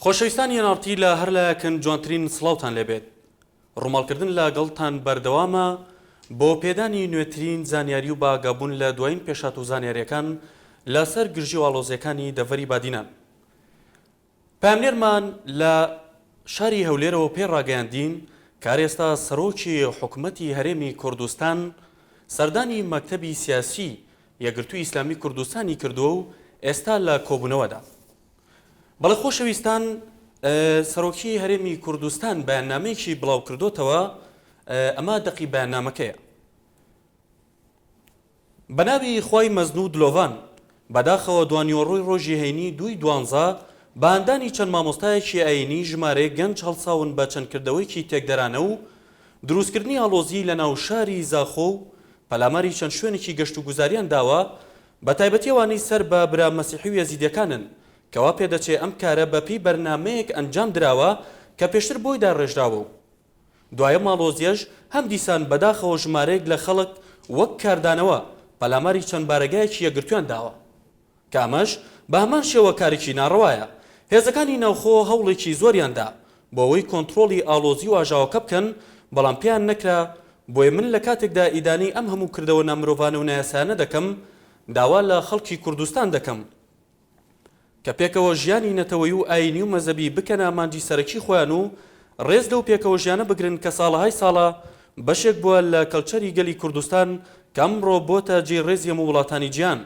خۆشەویستانی ناڕتی لە هەر لایەکن جوانترین سڵاوتان لێبێت. ڕووماڵکردن لەگەڵتان بەردەوامە بۆ پێدانی نوێترین زانیاری و باگابوون لە دوایین پێشات و زانیاریەکان لەسەر گرژی و ئاڵۆزیەکانی دەڤەری بادینان. پامنێرمان لە شاری هەولێرەوە پێڕاگەیاندین کار ئێستا سەرۆکی حکوومەتی هەرێمی کوردستان سەردانی مەکتەبی سیاسی یەکگرتووی ئیسلامی کوردستانی کردووە و ئێستا لە کۆبوونەوەدا. بەڵێ خۆشەویستان، سەرۆکی هەرێمی کوردستان بەیاننامەیەکی بڵاو کردوتەوە. ئەمە دەقی بەیاننامەکەیە. بەناوی خوای مەزنوو دلۆڤان بەداخەوە دوانیۆڕۆی ڕۆژی هەینی 2/12 بەهاندانی چەند مامۆستایەکی ئاینی ژمارەیە گەنج هەڵساون بە چەندکردەوەیکی تێکدەرانە و دروستکردنی ئاڵۆزی لە ناو شاری زاخۆ و پەلاماری چەند شوێنێکی گەشت و گوزاریان داوە، بە تایبەتی ئەوانەی سەر بە برا مەسیحی و یەزیدیەکانن کەوا پێدەچێ ئەم کارە بەپی بەرنامەیەک ئەنجام درراوە کە پێشتر بۆی داڕێژراوە و دوایە ماڵۆزیەش هەم دیسان بەداخەوە ژمارەیەک لە خەڵک وەک کاردانەوە پەلاماری چەند بارەگایەکی یەکگرتویان داوە کە ئەمەش بە هەمان شێوە کارێکی ناڕەوایە. هێزەکانی ناوخۆ هەوڵێکی زۆریاندا بۆ ئەوەی کۆنتڕۆڵی ئاڵۆزی و ئاژاوەکە بکەن، بەڵام پێیان نەکرا. بۆیە من لە کاتێکدا ئیدانی ئەم هەموو کردەوە نامرۆڤانە و نایاسانە دەکەم، داوا لە خەڵکی کوردستان دەکەم کە پێکەوە ژیانی نەتەوەی و ئاینی و مەزەبی بکەنە مانجی سەرەکی خۆیان و ڕێز لەو پێکەوە ژیانە بگرن کە ساڵەهای ساڵە بەشێک بووە لە کەلچەری گەلی کوردستان کە ئەمڕۆ بۆتە جێ ڕێزی هەموو وڵاتانی جیهان.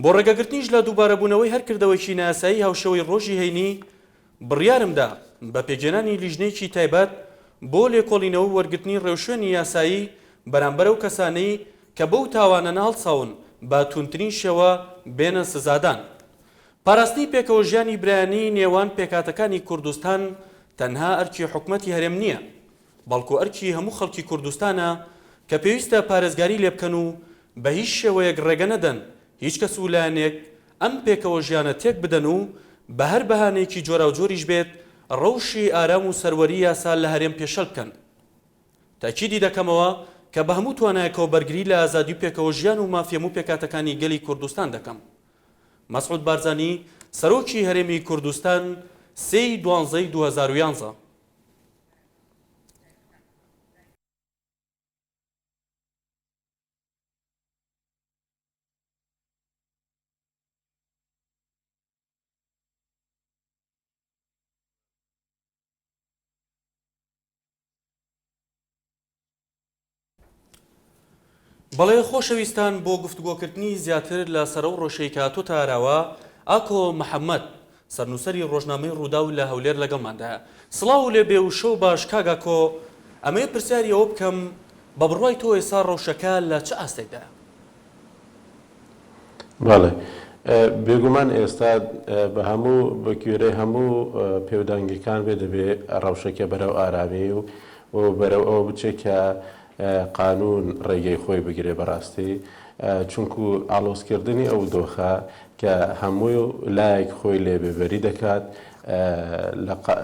بۆ ڕێگەگرتنیش لە دووبارەبوونەوەی هەر کردەوەیکی نایاسایی هاوشەوەی ڕۆژی هەینی بڕیارمدا بە پێگێنانی لیژنەیەکی تایبەت بۆ لێکۆڵینەوە وەرگرتنی ڕێوشوێنی یاسایی بەرامبەر ئەو کەسانەی کە بەو تاوانە هەڵساون بە توندترین شێوە بێنە سزادان. پاراستنی پێکەوە ژیانی برایانی نێوان پێکاتەکانی کوردستان تەنها ئەرکی حکوومەتی هەرێم نییە، بەڵکو ئەرکی هەموو خەڵکی کوردستانە کە پێویستە پارێزگاری لێ بکەن و بە هیچ شێوەیەک ڕێگە نەدەن هیچ کەس و لایەنێک ئەم پێکەوە ژیانە تێک بدەن و بە هەر بەهانەیەکی جۆرا و جۆریش بێت ڕەوشی ئارام و سەروەری یاسا لە هەرێم پێشەل بکەن. تاکیدی دەکەمەوە کە بە هەموو توانایەکەوە بەرگری لە ئازادی و پێکەوە ژیان و مافی هەموو پێکاتەکانی گەلی کوردستان دەکەم. مەسعود بارزانی، سەرۆکی هەرێمی کوردستان، 3/12/2011. بەڵێ خۆشەویستان، بۆ گفتوگۆکردنی زیاتر لە سەرە و ڕۆژەی کاتۆ تاراوە ئاکۆ محەممەد سەرنووسەری ڕۆژنامەی ڕوودا و لە هەولێر لەگەڵماندایە. سڵاو لێ بێ و شەو باش کاگاکۆ. ئەمەیە پرسیاری ئەوە بکەم بە بڕوای تۆ ئێستا ڕەوشەکە لە چه ئاستێکدا؟ بەڵێ، بێگومان ئێستا بە هەموو بەکوێرەی هەموو پێودانگیەکان بێ دەبێ ڕەوشەکە بەرەو ئارامی و بەرەو ئەوە بچێت کە قانون ڕێگەی خۆی بگرێ بەڕاستی، چونکو ئاڵۆزکردنی ئەو دۆخە کە هەموو لایەک خۆی لێبێبەری دەکات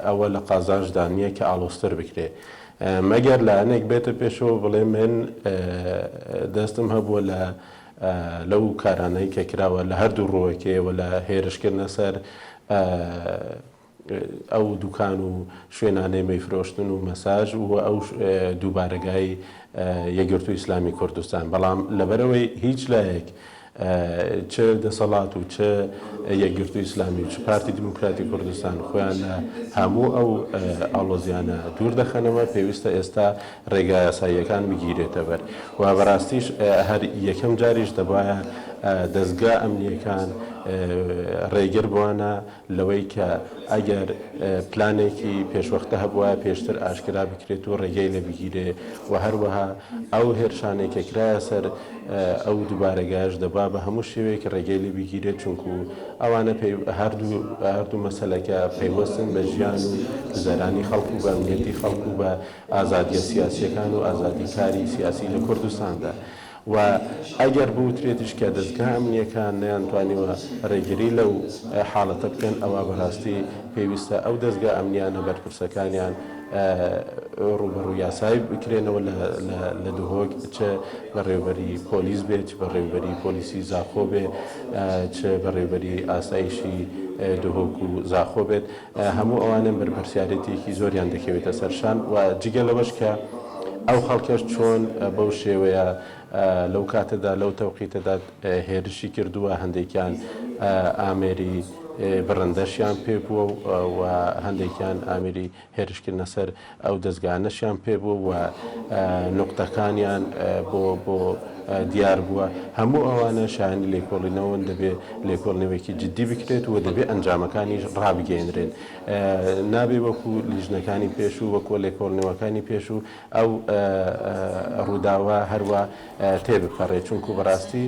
ئەوە لە قازانجدا نییە کە ئاڵۆزتر بکرێ. مەگەر لایەنێک بێتە پێشەوە بڵێ من دەستم هەبووە لەو کارانەی کە کراوە لە هەردوو ڕۆوەکەیەوە لە هێرشکردنە سەر ئەو دوکان و شوێنانەی مەیفرۆشتن و مەساژ و ئەو دووبارەگای یەکگرتووی ئیسلامی کوردستان. بەڵام لەبەرەوەی هیچ لایەک چ دەسەڵات و چ یەکگرتووی ئیسلامی و چ پارتی دیموکراتی کوردستان خۆیان لە هەموو ئەو ئاڵۆزیانە دوور دەخەنەوە، پێویستە ئێستا ڕێگا یاساییەکان بگیرێتە بەر. و بەڕاستیش هەر یەکەم جاریش دەبایە دەستگا ئەمنیەکان ڕێگر بوانە لەوەی کە ئەگەر پلانێکی پێشوەختە هەبووە پێشتر ئاشکرا بکرێت و ڕێگەی لە بگیرێ و هەروەها ئەو هێرشانێکە کرایە سەر ئەو دووبارەگایش دەبا بە هەموو شێوەیەک ڕێگەی لە بگیرێت، چونکو ئەوانە هەردوو مەسەلەکە پەیوەستن بە ژیان و گوزەرانی خەڵک و بە ئەمنیەتی خەڵک و بە ئازادیە سیاسیەکان و ئازادی کاری سیاسی لە کوردستاندا. و ئەگەر بوترێتش کە دەستگا ئەمنیەکان نەیانتوانیوە ڕێگیری لەو حاڵەتە بکەن، ئەوە بەڕاستی پێویستە ئەو دەستگا ئەمنیانە بەرپرسەکانیان ڕوبەڕوو یاسایی بکرێنەوە لە دهۆک، چ بەڕێوەبەری پۆلیس بێت، چ بەڕێوەبەری پۆلیسی زاخۆ بێ، چ بەڕێوەبەری ئاسایشی دهۆک و زاخۆ بێت هەموو ئەوانم بەرپرسیارەتێکی زۆریان دەکەوێتە سەرشان و جگە لەوەش کە ئەو خەڵکەش چۆن بەو شێوەیە لەو کاتەدا لەو تەوقیتەدا هێرشی کردووە هەندێکیان ئامێری بڕندەشیان پێ بووە و هەندێکیان ئامری هێرشکردنە سەر ئەو دەستگانەشیان پێ بوو و نقطەکانیان بۆ دیار بووە هەموو ئەوانە شایانی لێکۆڵینەوەن دەبێ لێکۆڵنەوەیکی جددی بکرێت و دەبێ ئەنجامەکانی ڕابگەێنرێن نابێ وەکو لیژنەکانی پێش و وەکو لێکۆڵنەوەکانی پێش و ئەو ڕووداوە هەروە تێبپەڕێ چونکو بەڕاستی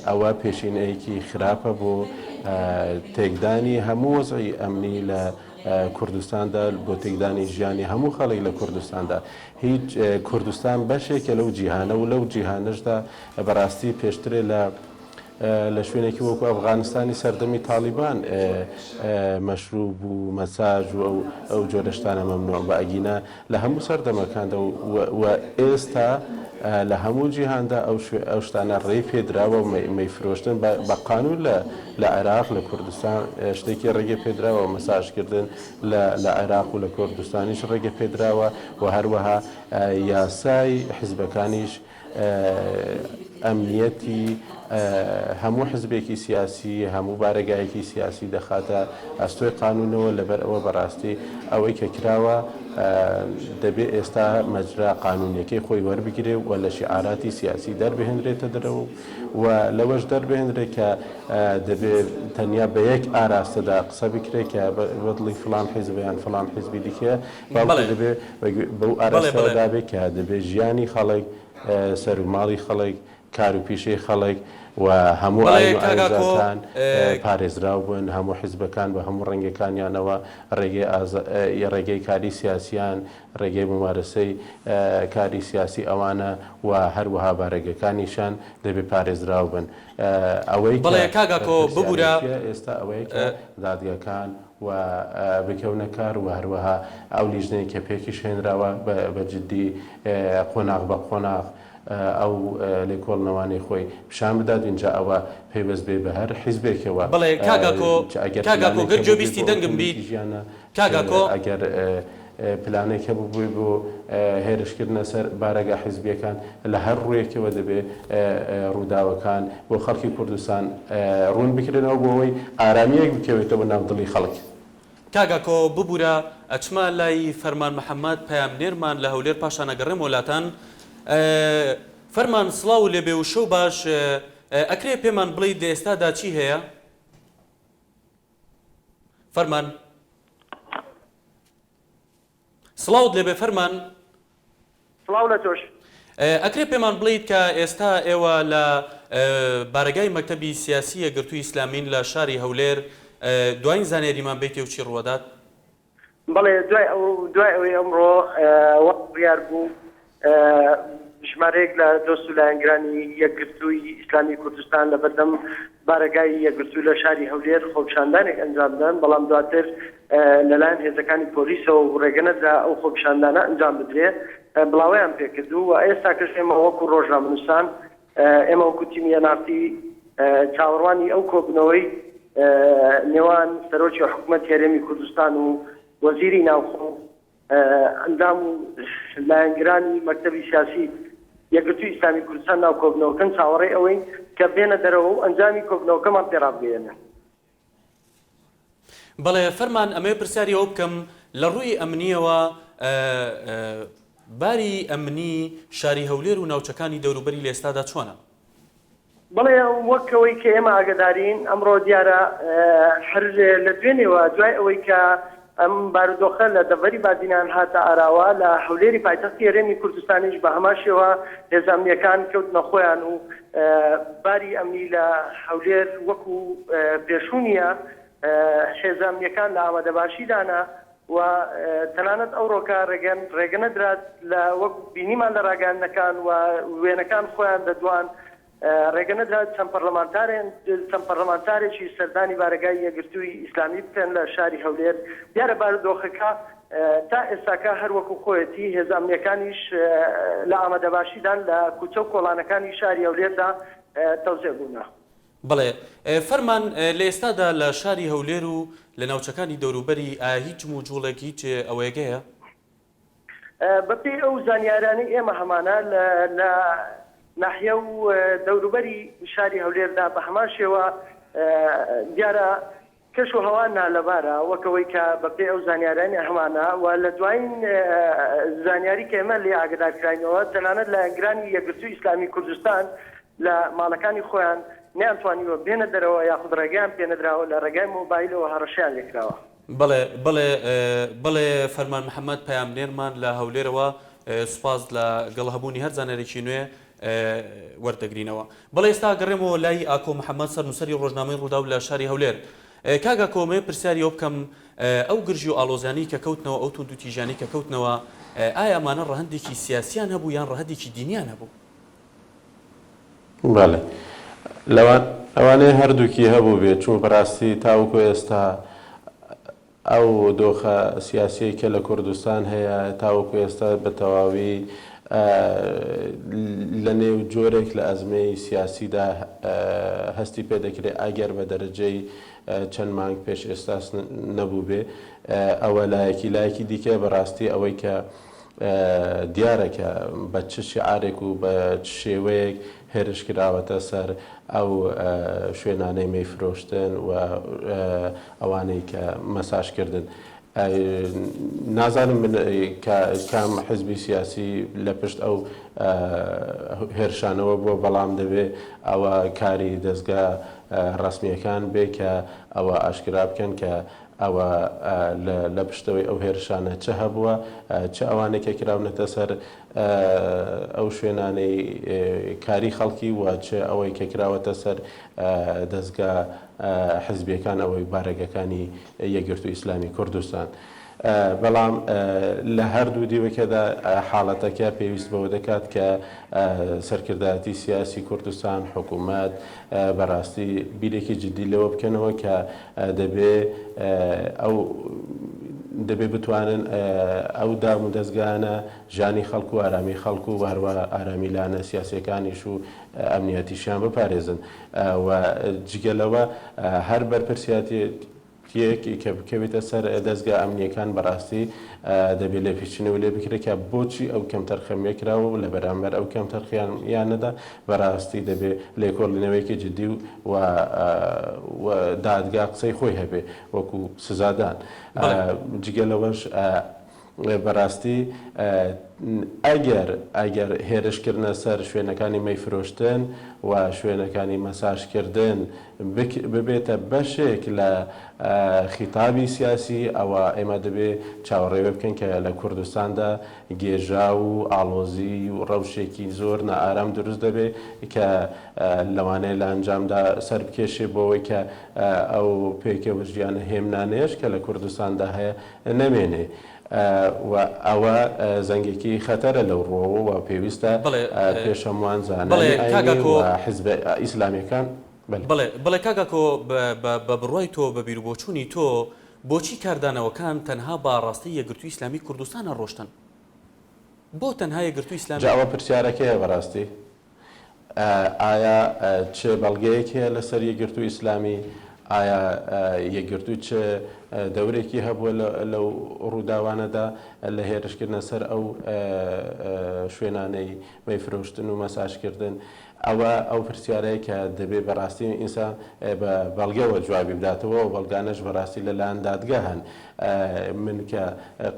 ئەوە پێشینەیەکی خراپە بۆ تێکدانی هەموو وەزعی ئەمنی لە کوردستاندا بۆ تێکدانی ژیانی هەموو خەڵک لە کوردستاندا هیچ کوردستان بەشێکە لەو جیهانە و لەو جیهانەشدا بەڕاستی پێشترێ لە شوێنێکی وەکو ئەفغانستانی سەردەمی تالیبان مەشروب و مەساژ و ئەو جۆرەشتانە مەمنوع بە ئەگینە لە هەموو سەردەمەکاندا و ئێستا لە هەموو جیهاندا ئەو شتانە ڕێی پێدراوە و مەیفرۆشتن بە قانون لە عێراق لە کوردستان شتێکی ڕێگە پێدراوە و مەساژکردن لە عێراق و لە کوردستانیش ڕێگە پێدراوە و هەروەها یاسای حیزبەکانیش ئەمنیەتی هەموو حزبێکی سیاسی هەموو بارەگایەکی سیاسی دەخاتە ئەستۆی قانونەوە لەبەر ئەوە بەڕاستی ئەوەی کە کراوە دەبێ ئێستا مەجرا قانونیەکەی خۆی وەربگرێ و لە شیعاراتی سیاسی دەربهێنرێتە دەرەوە و لەوەش دەربهێنرێت کە دەبێ تەنیا بە یەک ئاراستەدا قسە بکرێت کە بەدڵی فلان حیزبیان فلان حیزبی دیکە دەبێ بەو ئاراستەدا بێت کە دەبێ ژیانی خەڵک سەر و ماڵی خەڵک کار و پیشەی خەڵک و هەموو ئاینەکان پارێزراو بوون هەموو حیزبەکان بە هەموو ڕەنگەکانیانەوە ڕێگەی کاری سیاسیان ڕێگەی ممارەسەی کاری سیاسی ئەوانە و هەروەها بارێگەکانیشان دەبێت پارێزراو بن ئەوەی ببوورە ئێستا ئەوەیە کە دادگاکان و بکەونە کار و هەروەها ئەو لیژنەیە کە پێکی شێنراوە بە جددی قۆناغ بە قۆناغ ئەو لێکۆڵنەوەی خۆی پیشان بدات اینجا ئەوە پێوەست بێ بە هەر حیزبێکەوە بڵێ کاگاکۆ گەر جۆبیستی دەنگم بیت کاگاکۆ ئەگەر پلانێکە بووی بۆ هێرشکردنە سەر بارەگا حیزبیەکان لە هەر ڕوویەکەوە دەبێ ڕووداوەکان بۆ خەڵکی کوردستان ڕوون بکرێنەوە بۆ ئەوەی ئارامیەک بکەوێتەوە ناو دڵی خەڵک کاگاکۆ ببوورە ئەچمە لای فەرمان محەممەد پەیامنێرمان لە هەولێر پاشان ئەگەڕێم وڵاتان فەرمان سڵاو لێبێ و شەو باش ئەکرێ پێمان بڵیت ئێستادا چی هەیە؟ فەرمان سڵاوت لێبێ فەرمان سڵاو لە تۆش ئەکرێ پێمان بڵیت کە ئێستا ئێوە لە بارگای مەکتەبی سیاسی یەکگرتووی ئیسلامین لە شاری هەولێر دوای زانێریمان بیتێ و چی ڕوەدات؟ بەڵێ دوای ئەوەی ئەمڕۆ وەک بڕیار بوو ژمارەیەک لە دۆست و لایەنگرانی یەکگرتووی ئیسلامی کوردستان لە بەردەم بارگای یەکگرتووی لە شاری هەولێر خۆپیشاندانێک ئەنجام بدەن بەڵام دواتر لەلایەن هێزەکانی پۆلیسەوە و ڕێگەنەدا ئەو خۆپیشاندانە ئەنجام بدرێ بڵاویان پێکردو و ئێستا کەس ئێمە وەکو ڕۆژنامەنووسان ئێمە وەکو تیمی ئەنارتی چاوەڕوانی ئەو کۆبنەوەی نێوان سەرۆکی حکوومەت هێرێمی کوردستان و وەزیری ناوخۆ ئەندام و لایەنگرانی مەکتەبی سیاسی یەکگرتووی ئیسلامی کوردستان ناو کۆبنەوەکەن چاوەڕێی ئەوەی کە بێنە دەرەوە و ئەنجامی کۆبنەوەکەمان پێڕابگەێنن. بەڵێ فەرمان ئەمێ پرسیاری ئەو بکەم لە ڕووی ئەمنیەوە باری ئەمنی شاری هەولێر و ناوچەکانی دەوروبەری لە ئێستادا چۆنە؟ بەڵێ وەکەوەی کە ئێمە ئاگدارین ئەمڕۆ دیارە هەر لە دوێنێەوە دوای ئەوەی کە ئەم بارودۆخە لە دەڤەری بادینان هاتە ئاراوە لە هەولێری پایتەختی هێرێمی کوردستانیش بە هەماشەوە هێزانیەکان کەوتنە خۆیان و باری ئەمنی لە هەولێر وەکو پێشوونیە هێزانیەکان لە ئامادەباشیدانە و تەنانەت ئەو ڕۆکە ڕێگەنەدرات لە وەکو بینیمان لە ڕاگەاندنەکان و وێنەکان خۆیان دەدوان ڕێگەنەدرات چەند پەرلەمانتارێکی سەردانی بارگای یەکگرتووی ئیسلامی بکەن لە شاری هەولێر دیارە بارودۆخەکە تا ئێستاکە هەروەکو خۆیەتی هێزانیەکانیش لە ئامادەباشیدان لە کوچە و کۆڵانەکانی شاری هەولێردا تەوزێ بوونە. بڵێ فەرمان لە ئێستادا لە شاری هەولێر و لە ناوچەکانی دەوروبەری هیچ مجوڵێک هیچ ئەوەیەگەیە بەپێ ئەو زانیارانی ئێمە هەمانە لە ناحیە و دەوروبەری شاری هەولێردا بە هەمان شێوە دیارە کەش و هەوا نالەبارە وەکەوەی کە بەپێ ئەو زانیارانی هەمانە و لە دوایین زانیاری کە ئێمە لێ ئاگدارکراینەوە تەنانەت لە ئەنگرانی یەکگرتووی ئیسلامی کوردستان لە ماڵەکانی خۆیان نەیانتوانیوە بێنە دەرەوە یاخود ڕێگەیان پێنەدراوە لە ڕێگای مۆبایلەوە هەڕەشیان لێکراوە. بڵێ فەرمان محەممەد پەیامنێرمان لە هەولێرەوە سوپاس لە گەڵ هەبوونی هەر زانێرێکی نوێ وەردەگرینەوە. بەڵێ ئێستا گەڕێمەوە لای ئاکۆ محەممەد سەرنووسەری ڕۆژنامەی ڕوودا و لە شاری هەولێر. کاگا کۆمێ پرسیاری ئەو بکەم ئەو گرژی و ئالۆزیانی کە کەوتنەوە ئەو تونند و تیژانی کە کەوتنەوە ئایا ئەمانە ڕەهەندێکی سیاسیان هەبوو یان ڕەهەندێکی دینیان هەبوو؟ بەڵێ ئەوانەیە هەردووکی هەبوو بێت چون بەڕاستی تاوکو ئێستا ئەو دۆخە سیاسیی کە لە کوردستان هەیە تاوکو ئێستا بە تەواوی لە نێو جۆرێک لە ئەزمەی سیاسیدا هەستی پێدەکرێت ئەگەر بە دەرەجەی چەند مانگ پێش ئێستاس نەبوو بێ ئەوە لایەکی دیکە بەڕاستی ئەوەی کە دیارەکە بە چ شیعارێک و بە شێوەیەک هێرش کراوەتە سەر ئەو شوێنانەی مەیفرۆشتن و ئەوانەی کە مەساژکردن. نازانم کام حزبی سیاسی لە پشت ئەو هێرشانەوە بووە بەڵام دەبێ ئەوە کاری دەستگا ڕسمیەکان بێ کە ئەوە ئاشکرا بکەن کە ئەوە لە پشتەوەی ئەو هێرشانە چه هەبووە چه ئەوانێکە کراونەتە سەر ئەو شوێنانەی کاری خەڵکی و چه ئەوەی کە کراوەتە سەر دەستگا حزبیەکان ئەوەی بارەگەکانی یەکگرتووی ئیسلامی کوردستان. بەڵام لە هەردوو دیوەکەدا حاڵەتەکە پێویست بەوە دەکات کە سەرکردایەتی سیاسی کوردستان حکوومەت بەڕاستی بیرێکی جدی لەوە بکەنەوە کە دەبێ بتوانن ئەو دام و دەستگانە ژانی خەڵکو و ئارامی خەڵکو و هەروە ئارامی لاەنە سیاسەکانیش و ئەمنیەتیشیان بپارێزن و جگەلەوە هەر بەرپرسیاتی کە بکەوێتە سەر دەستگا ئەمنیەکان بەڕاستی دەبێت لێ پێچینەوە لێ بکرێت کە بۆچی ئەو کەم تەرخەمیە کراوە و لە بەرامبەر ئەو کەم تەرخیانیانەدا بەڕاستی دەبێت لێکۆڵینەوەیەکی جدی و دادگا قسەی خۆی هەبێ وەکو سزادان. جگەلەوەش بەڕاستی ئەگەر هێرشکردنە سەر شوێنەکانی مەیفرۆشتن و شوێنەکانی مەساژکردن ببێتە بەشێک لە خیتابی سیاسی ئەوە ئێمە دەبێت چاوەڕێوە بکەین کە لە کوردستاندا گێژا و ئاڵۆزی و ڕەوشێکی زۆر نائارام دروست دەبێت کە لەوانەیە لە ئەنجامدا سەر بکێشێ بۆەوەی کە ئەو پێکەوە ژیانە هێمنانەیەش کە لە کوردستاندا هەیە نەمێنێ. و ئەوە زەنگێکی خەتەرە لەو ڕۆوە و پێویستە پێشەموان زانانی و حیزب ئیسلامیەکان. بڵێ کاگاکۆ بە بڕوای تۆ بە بیربۆچوونی تۆ بۆچی کاردانەوەکان تەنها باڕاستی یەکگرتووی ئیسلامی کوردستانە ڕۆشتن؟ بۆ تەنها یەکگرتووی ئیسلامی؟ ئەوە پرسیارەکەیە بەڕاستی ئایا چ بەڵگەیەک هەیە لەسەر یەکگرتووی ئیسلامی؟ ئایا یەکگرتووی چه دەورێکی هەبووە لەو ڕووداوانەدا لە هێرشکردنە سەر ئەو شوێنانەی مەیفرۆشتن و مەساژکردن؟ ئەو پرسیارەیە کە دەبێت بەڕاستی ئینسان بە بەڵگەوە جوابی بداتەوە و بەڵگانەش بەڕاستی لەلایەن دادگا هەن. من کە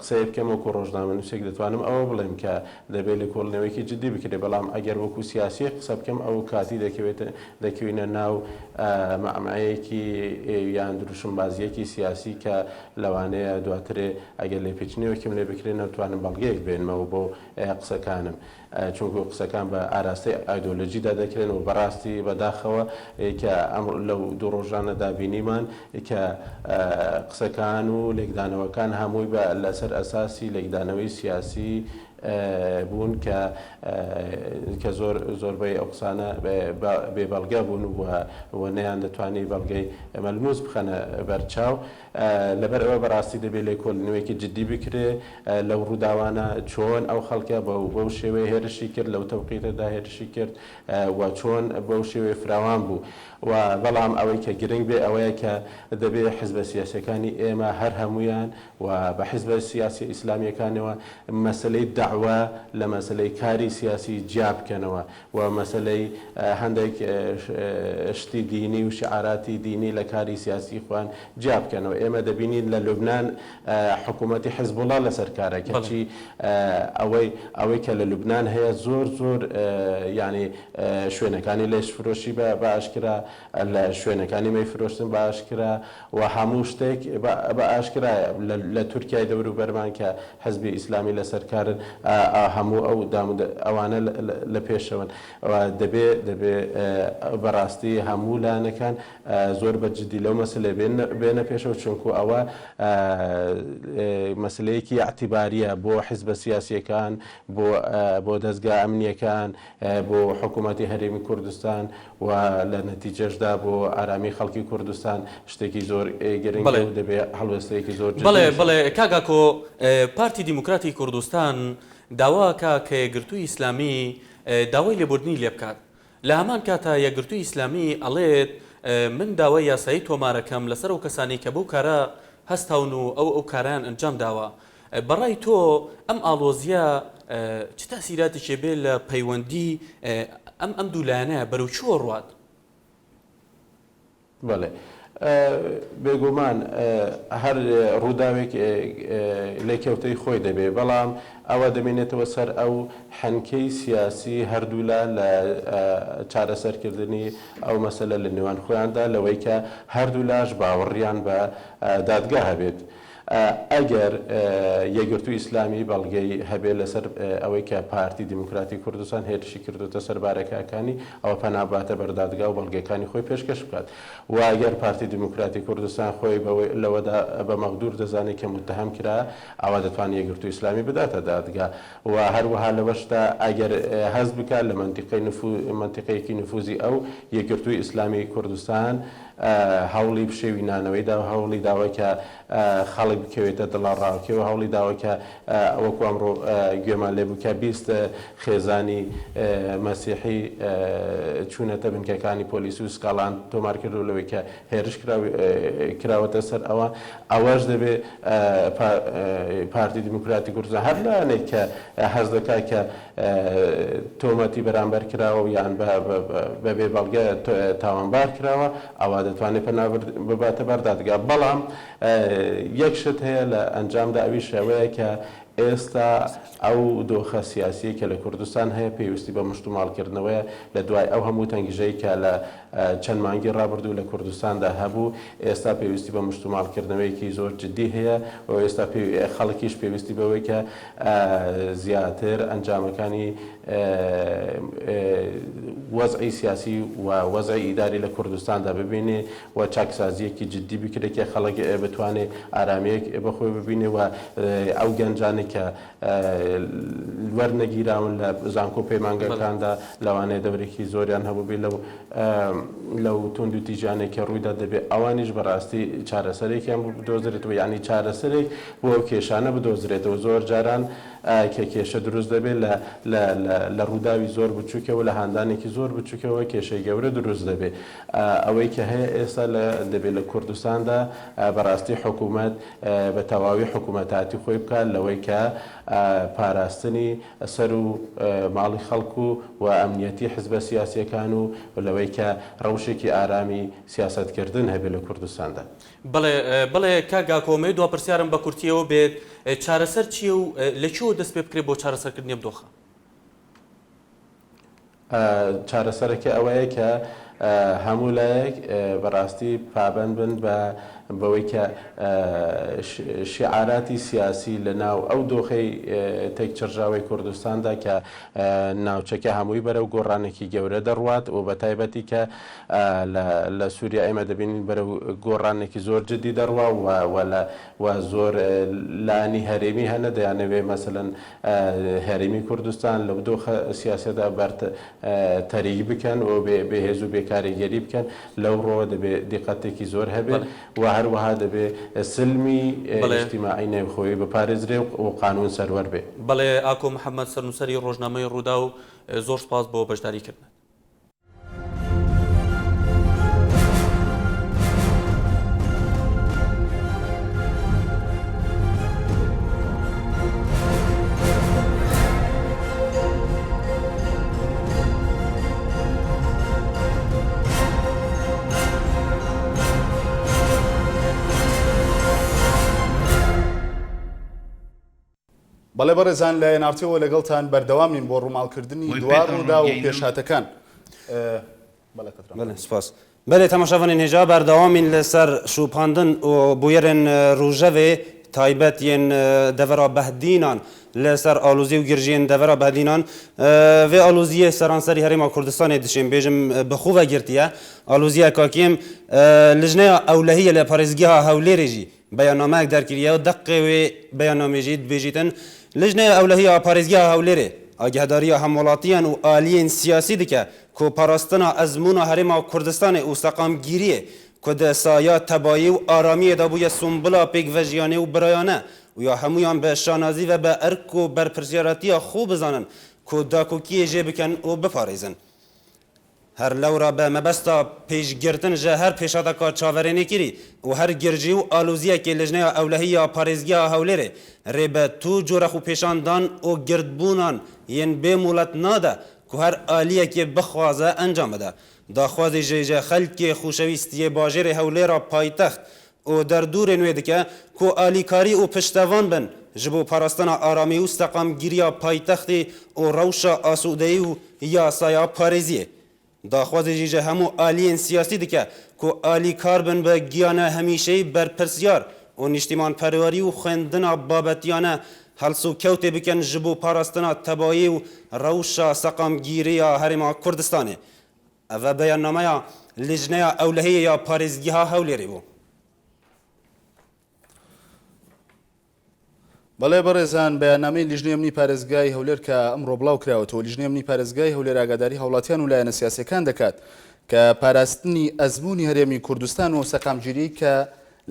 قسەی بکەم وەکو ڕۆژنامەنووسێک دەتوانم ئەوە بڵێم کە دەبێت لە کۆڵنەوەیەکی جدی بکرێت بەڵام ئەگەر وەکو سیاسی قسە بکەم ئەو کاتی دەکەوێنە ناو مەعمەیەکی یان دروشمبازیەکی سیاسی کە لەوانەیە دواترێ ئەگەر لێ پێچنەوەکیم لێ بکرێن نەتوانم بەڵگەیەک بێنمەوە بۆ قسەکانم چونکە قسەکان بە ئاراستەی ئایدۆلۆژیدا دەکرێن و بەڕاستی بەداخەوە کە ئەم لەو دوو ڕۆژانە دابینیمان کە قسەکان و لێکدانەوەکان هەمووی بە لەسەر ئەساسی لێکدانەوەی سیاسی بوون کە زۆربەی ئەو قسانە بێبەڵگە بوون و نەیان دەتوانی بەڵگەی مەلموس بخەنە بەرچاو لەبەر ئەوە بەڕاستی دەبێت لێ کۆڵنەوەیەکی جددی بکرێ لەو ڕووداوانە چۆن ئەو خەڵکە بەو شێوەیە هێرشی کرد لەو تەوقیتەدا هێرشی کرد و چۆن بەو شێوەیە فراوان بوو و بەڵام ئەوەی کە گرنگ بێ ئەوەیە کە دەبێت حیزبە سیاسەکانی ئێمە هەر هەمویان و بە حیزبە سیاسی ئیسلامیەکانەوە مەسلەی داوا لە مەسلەی کاری سیاسی جیا بکەنەوە و مەسلەی هەندێک شتی دینی و شعاراتی دینی لە کاری سیاسی خوان جیا بکەنەوە ئێمە دەبینین لە لوبنان حکوومەتی حیزبوڵا لەسەر کارەکەی ئەوەی کە لە لوبنان هەیە زۆر ینی شوێنەکانی لێش فرۆشی بە ئاشکرا لە شوێنەکانی مەی فرۆشتن بە ئاشکرا و هەموو شتێک بە ئاشکرایە لە تورکیای دەور و بەرمان کە حزبی ئیسلامی لەسەرکارن هەموو ئەوانە لە پێشەوەن دەبێت بەڕاستی هەموو لایەنەکان زۆر بەجددی لەو مەسلێ بێنە پێشەوە چونکو ئەوە مەسلەیەکی اعتیباریە بۆ حیزبە سیاسیەکان بۆ دەستگا ئەمنیەکان بۆ حکوومەتی هەرێمی کوردستان و لە نەتیجەشدا بۆ ئارامی خەڵکی کوردستان شتێکی زۆر گرنگ دەبێت هەڵوێستەیەکی زۆر بڵێ کاگاکۆ پارتی دیموکراتی کوردستان داواکە کە یەکگرتووی ئیسلامی داوای لێبوردنی لێ بکات لە هەمان کاتە یەکگرتووی ئیسلامی ئەڵێت من داوای یاسایی تۆمارەکەم لەسەر ئەو کەسانی کە بەو کارە هەستاون و ئەو کاران ئەنجام داوە بەڕای تۆ ئەم ئاڵۆزیە چ تاسیراتێکی بێ لە پەیوەندی ئەم دوولایەنەیە بەرەو چووە ڕوات؟ بەڵێ بێگومان هەر ڕووداوێک لێکەوتەی خۆی دەبێ بەڵام ئەوە دەمێنێتەوە سەر ئەو حەنکەی سیاسی هەردوولا لە چارەسەرکردنی ئەو مەسەلە لە نێوان خۆیاندا لەوەی کە هەردوو لاش باوەڕیان بە دادگا هەبێت. ئەگەر یەکگرتووی ئیسلامی بەڵگەی هەبێت لەسەر ئەوەی کە پارتی دیموکراتی کوردستان هێرشی کردوتە سەربارەکەکانی ئەوە پەناباتە بەردادگا و بەڵگەکانی خۆی پێشکەش بکات و ئەگەر پارتی دیموکراتی کوردستان خۆی لەوەدا بە مەغدور دەزانێت کە متهم کرا ئەوە دەتوانێت یەکگرتووی ئیسلامی بداتە دادگا و هەروەها لەوەشدا ئەگەر هەست بکات لە منتیقەیەکی نفوزی ئەو یەکگرتووی ئیسلامی کوردستان هەوڵی پشێوینانەوەیدا و هەوڵی داوای کە خەڵک بکەوێتە دڵڕاوکەوە هەوڵی داوای کە وەکو ئەمڕۆ گوێمان لێ بوو کە 20 خێزانی مەسیحی چوونەتە بنکەکانی پۆلیس و سکاڵان تۆمار کردو لەوەی کە هێرش کراوەتە سەر ئەوەش دەبێت پارتی دیموکراتی کوردستان هەر لایەنێک کە هەز دەکات کە تۆمەتی بەرامبەر کراوە یان بەبێ بەڵگە تاوانبار کراوە ئەوە دەتوانێت پەنابەر بباتە بەردادگا بەڵام یەک شت هەیە لە ئەنجامدا ئەویش ئەوەیە کە ئێستا ئەو دۆخە سیاسی کە لە کوردستان هەیە پێویستی بە مشتوماڵکردنەوەیە لە دوای ئەو هەموو تەنگیژەی کە لە چەند مانگی ڕابردوو لە کوردستاندا هەبوو ئێستا پێویستی بە مشتوماڵکردنەوەیەکی زۆر جددی هەیە و ئێستا خەڵکیش پێویستی بەوەی کە زیاتر ئەنجامەکانی وەزعی سیاسی و وەزعی ئیداری لە کوردستاندا ببینێ و چاکسازیەکی جددی بکرێت کە خەڵک بتوانێت ئارامەیەک بەخۆی ببینێ و ئەو گەنجانی کە وەرنەگیراون لە زانکۆ پەیمانگەکاندا لەوانەیە دەورێکی زۆریان هەبوو بێ لەو تونند و تیژانێک کە ڕوویدا دەبێت ئەوانیش بەڕاستی چارەسەرێکیان بدۆزرێتەوە یعنی چارەسەرێک بۆ ئەو کێشانە بدۆزرێتەوە زۆر جاران کە کێشە دروست دەبێت لە ڕووداوی زۆر بچووکەوە لە هاندانێکی زۆر بچووکەوە کێشەی گەورە دروست دەبێت ئەوەی کە هەیە ئێستا دەبێت لە کوردستاندا بەڕاستی حکوومەت بە تەواوی حکوومەتاتی خۆی بکات لەوەی کە پاراستنی سەر و ماڵی خەڵکو و ئەمنیەتی حزبە سیاسیەکان و لەوەی کە ڕەوشێکی ئارامی سیاسەتکردن هەبێت لە کوردستاندا. بڵێ کاگا کۆمەی دوا پرسیارم بە کورتیەوە بێت چارەسەر چییە و لەکوێوە دەست پێ بکرێت بۆ چارەسەرکردنی ئەم دۆخە؟ چارەسەرەکە ئەوەیە کە هەموو لایەک بەڕاستی پابند بن بە بەوەی کە شعاراتی سیاسی لە ناو ئەو دۆخەی تێکچەرژاوی کوردستاندا کە ناوچەکە هەمووی بەرەو گۆڕانێکی گەورە دەڕوات و بە تایبەتی کە لە سووریا ئێمە دەبینین بەرەو گۆڕانێکی زۆر جدی دەڕوا و زۆر لانی هەرێمی هەنە دەیانەوێ مەسەلەن هەرێمی کوردستان لەو دۆخە سیاسەتدا تەریک بکەن و بێهێز و بێکاریگەری بکەن لەو ڕۆوە دەبێت دیقەتێکی زۆر هەبێت و هەروەها دەبێت سلمی ئیجتیماعی نێوخۆیی بپارێزرێ و قانون سەروەر بێ. بەڵێ ئاکۆ محەممەد سەرنووسەری ڕۆژنامەی ڕوودا و زۆر سپاس بۆ بەشداریکردن. بەڵێ بەڕێزان لە ناوچەوە لەگەڵتان بەردەوامین بۆ ڕووماڵکردنی دوار ڕوودا و پێشهاتەکان. سپاس. بەێ تەماشاوانین هێژا بەردەوامین لەسەر شوپاندن و بویێرن ڕوژەوێ تایبەت یەن دەڤەرا بەهدینان لەسەر ئالوزی و گرژیên devera behdînan vê aloziyê seranserî Herêma Kurdistanê dişên bêjim bixwe girtiye aloziya kakiyêm li jineya ewlehiyê li parêzgeha Hewlêrê jî beyannamek derkiriye deqê wê beyannamê jî dibêjîtin li jineya ewlehiya parêzgeha Hewlêrê agihedariya hemwelatiyan û aliyên siyasî dike ku parastina ezmûna Herêma Kurdistanê û seqamgiriyê ku di saya tebayî û aramiyê de bûye sumbula pêkvejiyanê û birayane و یا همویان به شانازی و به ارک و برپرسیاراتی خوب بزنن که داکوکی جه بکن و بپاریزن. هر لورا به مبستا پیشگرتن جه هر پیشاتا که چاورینی کری و هر گرجی و آلوزیه که لجنه اولهی یا پاریزگی هولیره ری به تو جوره خو پیشاندان و گردبونان ین به مولت ناده که هر آلیه که بخوازه انجام ده. داخوازی جه خلق خوشویستی باجر هولیره پایتخت و در دور نوید که کو آلیکاری و پشتوان بن جبو پاراستنا آرامی و استقامگیری پایتختی و روشا آسودهی و یاسایا پارێزیه. داخوازی جیجه همو آلیین سیاسی دکه کو آلیکار بن به گیانه همیشه برپرسیار و نیشتیمان پرواری و خوندنا بابتیانه هلسو کوته بکن جبو پاراستنا تبایی و روشا سقامگیری هرما کردستانه. و بیاننامه لجنه اولهی یا پارێزگی ها هەولێرێ بوو. بەڵێ بەڕێزان بەیاننامەی لیژنەی ئەمنی پارێزگای هەولێر کە ئەمڕۆ بڵاو کراوەتەوە لیژنەی ئەمنی پارێزگای هەولێر ئاگاداری هاوڵاتیان و لایەنە سیاسیەکان دەکات کە پاراستنی ئەزموونی هەرێمی کوردستان و سەقامگیری کە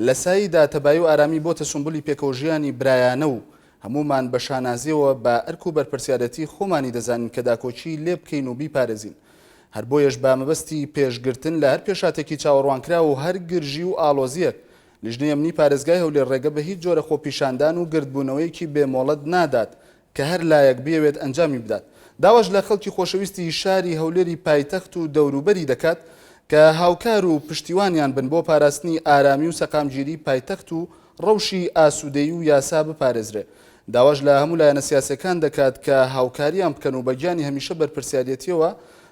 لە ساییدا تەبایی و ئارامی بۆتە سمبولی پێکەوەژیانی برایانە و هەمومان بە شانازیەوە بە ئەرک و بەرپرسیارەتی خۆمانی دەزانین کە داکۆچی لێ بکەین و بیپارێزین. هەر بۆیەش بە مەبەستی پێشگرتن لە هەر پێشاتێکی چاوەڕوانکرا و هەر گرژی و ئالۆزیەک لیژنەی ئەمنی پارێزگای هەولێر ڕێگە بە هیچ جۆرە خۆپیشاندان و گردبوونەوەیەکی بێمۆڵەت نادات کە هەر لایەک بێوێت ئەنجامی بدات. داواش لە خەڵکی خۆشەویستی شاری هەولێری پایتەخت و دەوروبەری دەکات کە هاوکار و پشتیوانیان بن بۆ پاراستنی ئارامی و سەقامگیری پایتەخت و ڕەوشی ئاسوودەیی و یاسا بپارێزرێ. داواش لە هەموو لایەنە سیاسەکان دەکات کە هاوکاریان بکەن و بەگیانی هەمیشە بەرپرسیارەتیەوە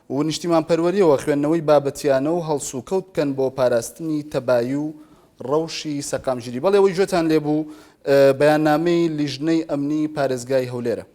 و نیشتیمان پەروەریەوە خوێندنەوەی بابەتیانە و هەڵسوکەوت بکەن بۆ پاراستنی تەبایی و ڕەوشی سەقامگیری. بەڵێ ئەوەی گوێتان لێبوو بەیاننامەی لیژنەی ئەمنی پارێزگای هەولێرە.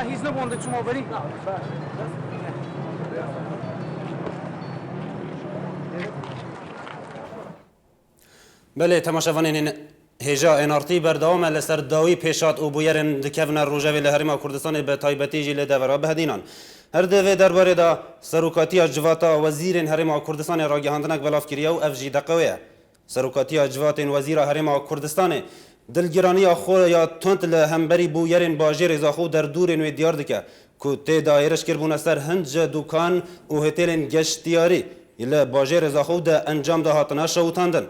He's not one that's come already. بله تماشاوانین هجا انارتی بردوام لسر داوی پیشات او بویرن دکفن روجاوی لهرما کردستان به تایبتی جیل دورا بهدینان هر دوی درباره دا سروکاتی جواتا وزیر هرما کردستان را گهاندنک بلاف کریا و افجی دقویه سروکاتی جوات وزیر هرما کردستان دلگرانی خو یا تونت لهمبری بویرن باجر زاخو در دور نوی دیار دکه کو ته دایرش کربون سر هنج دکان او هتلن گشتیاری ل باجر زاخو ده انجام ده هاتنا شوتاندن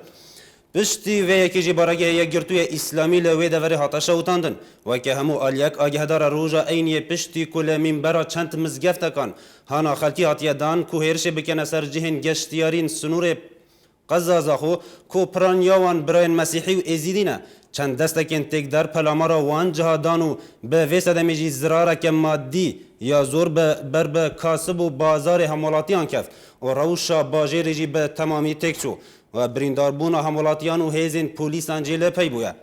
پشتی و یکی جی بارگه یک گرتوی اسلامی لوی دوری هاتا شوتاندن و که همو آلیک آگهدار روژا اینی پشتی کل منبرا چند مزگفت کن هانا خلکی هاتیه دان کو هرش بکنه سر جهن گشتیارین سنور قزازاخو کو پرانیاوان براین مسیحی و ازیدینه چند دستکن تک در پلامارا وان جهادانو به وسط میجی زراره که مادی یا زور بر به کاسب و بازار همولاتیان کفت و روشا باجری جی به تمامی تکچو و برینداربونا همولاتیان و هیزین پولیس انجیل پی بویا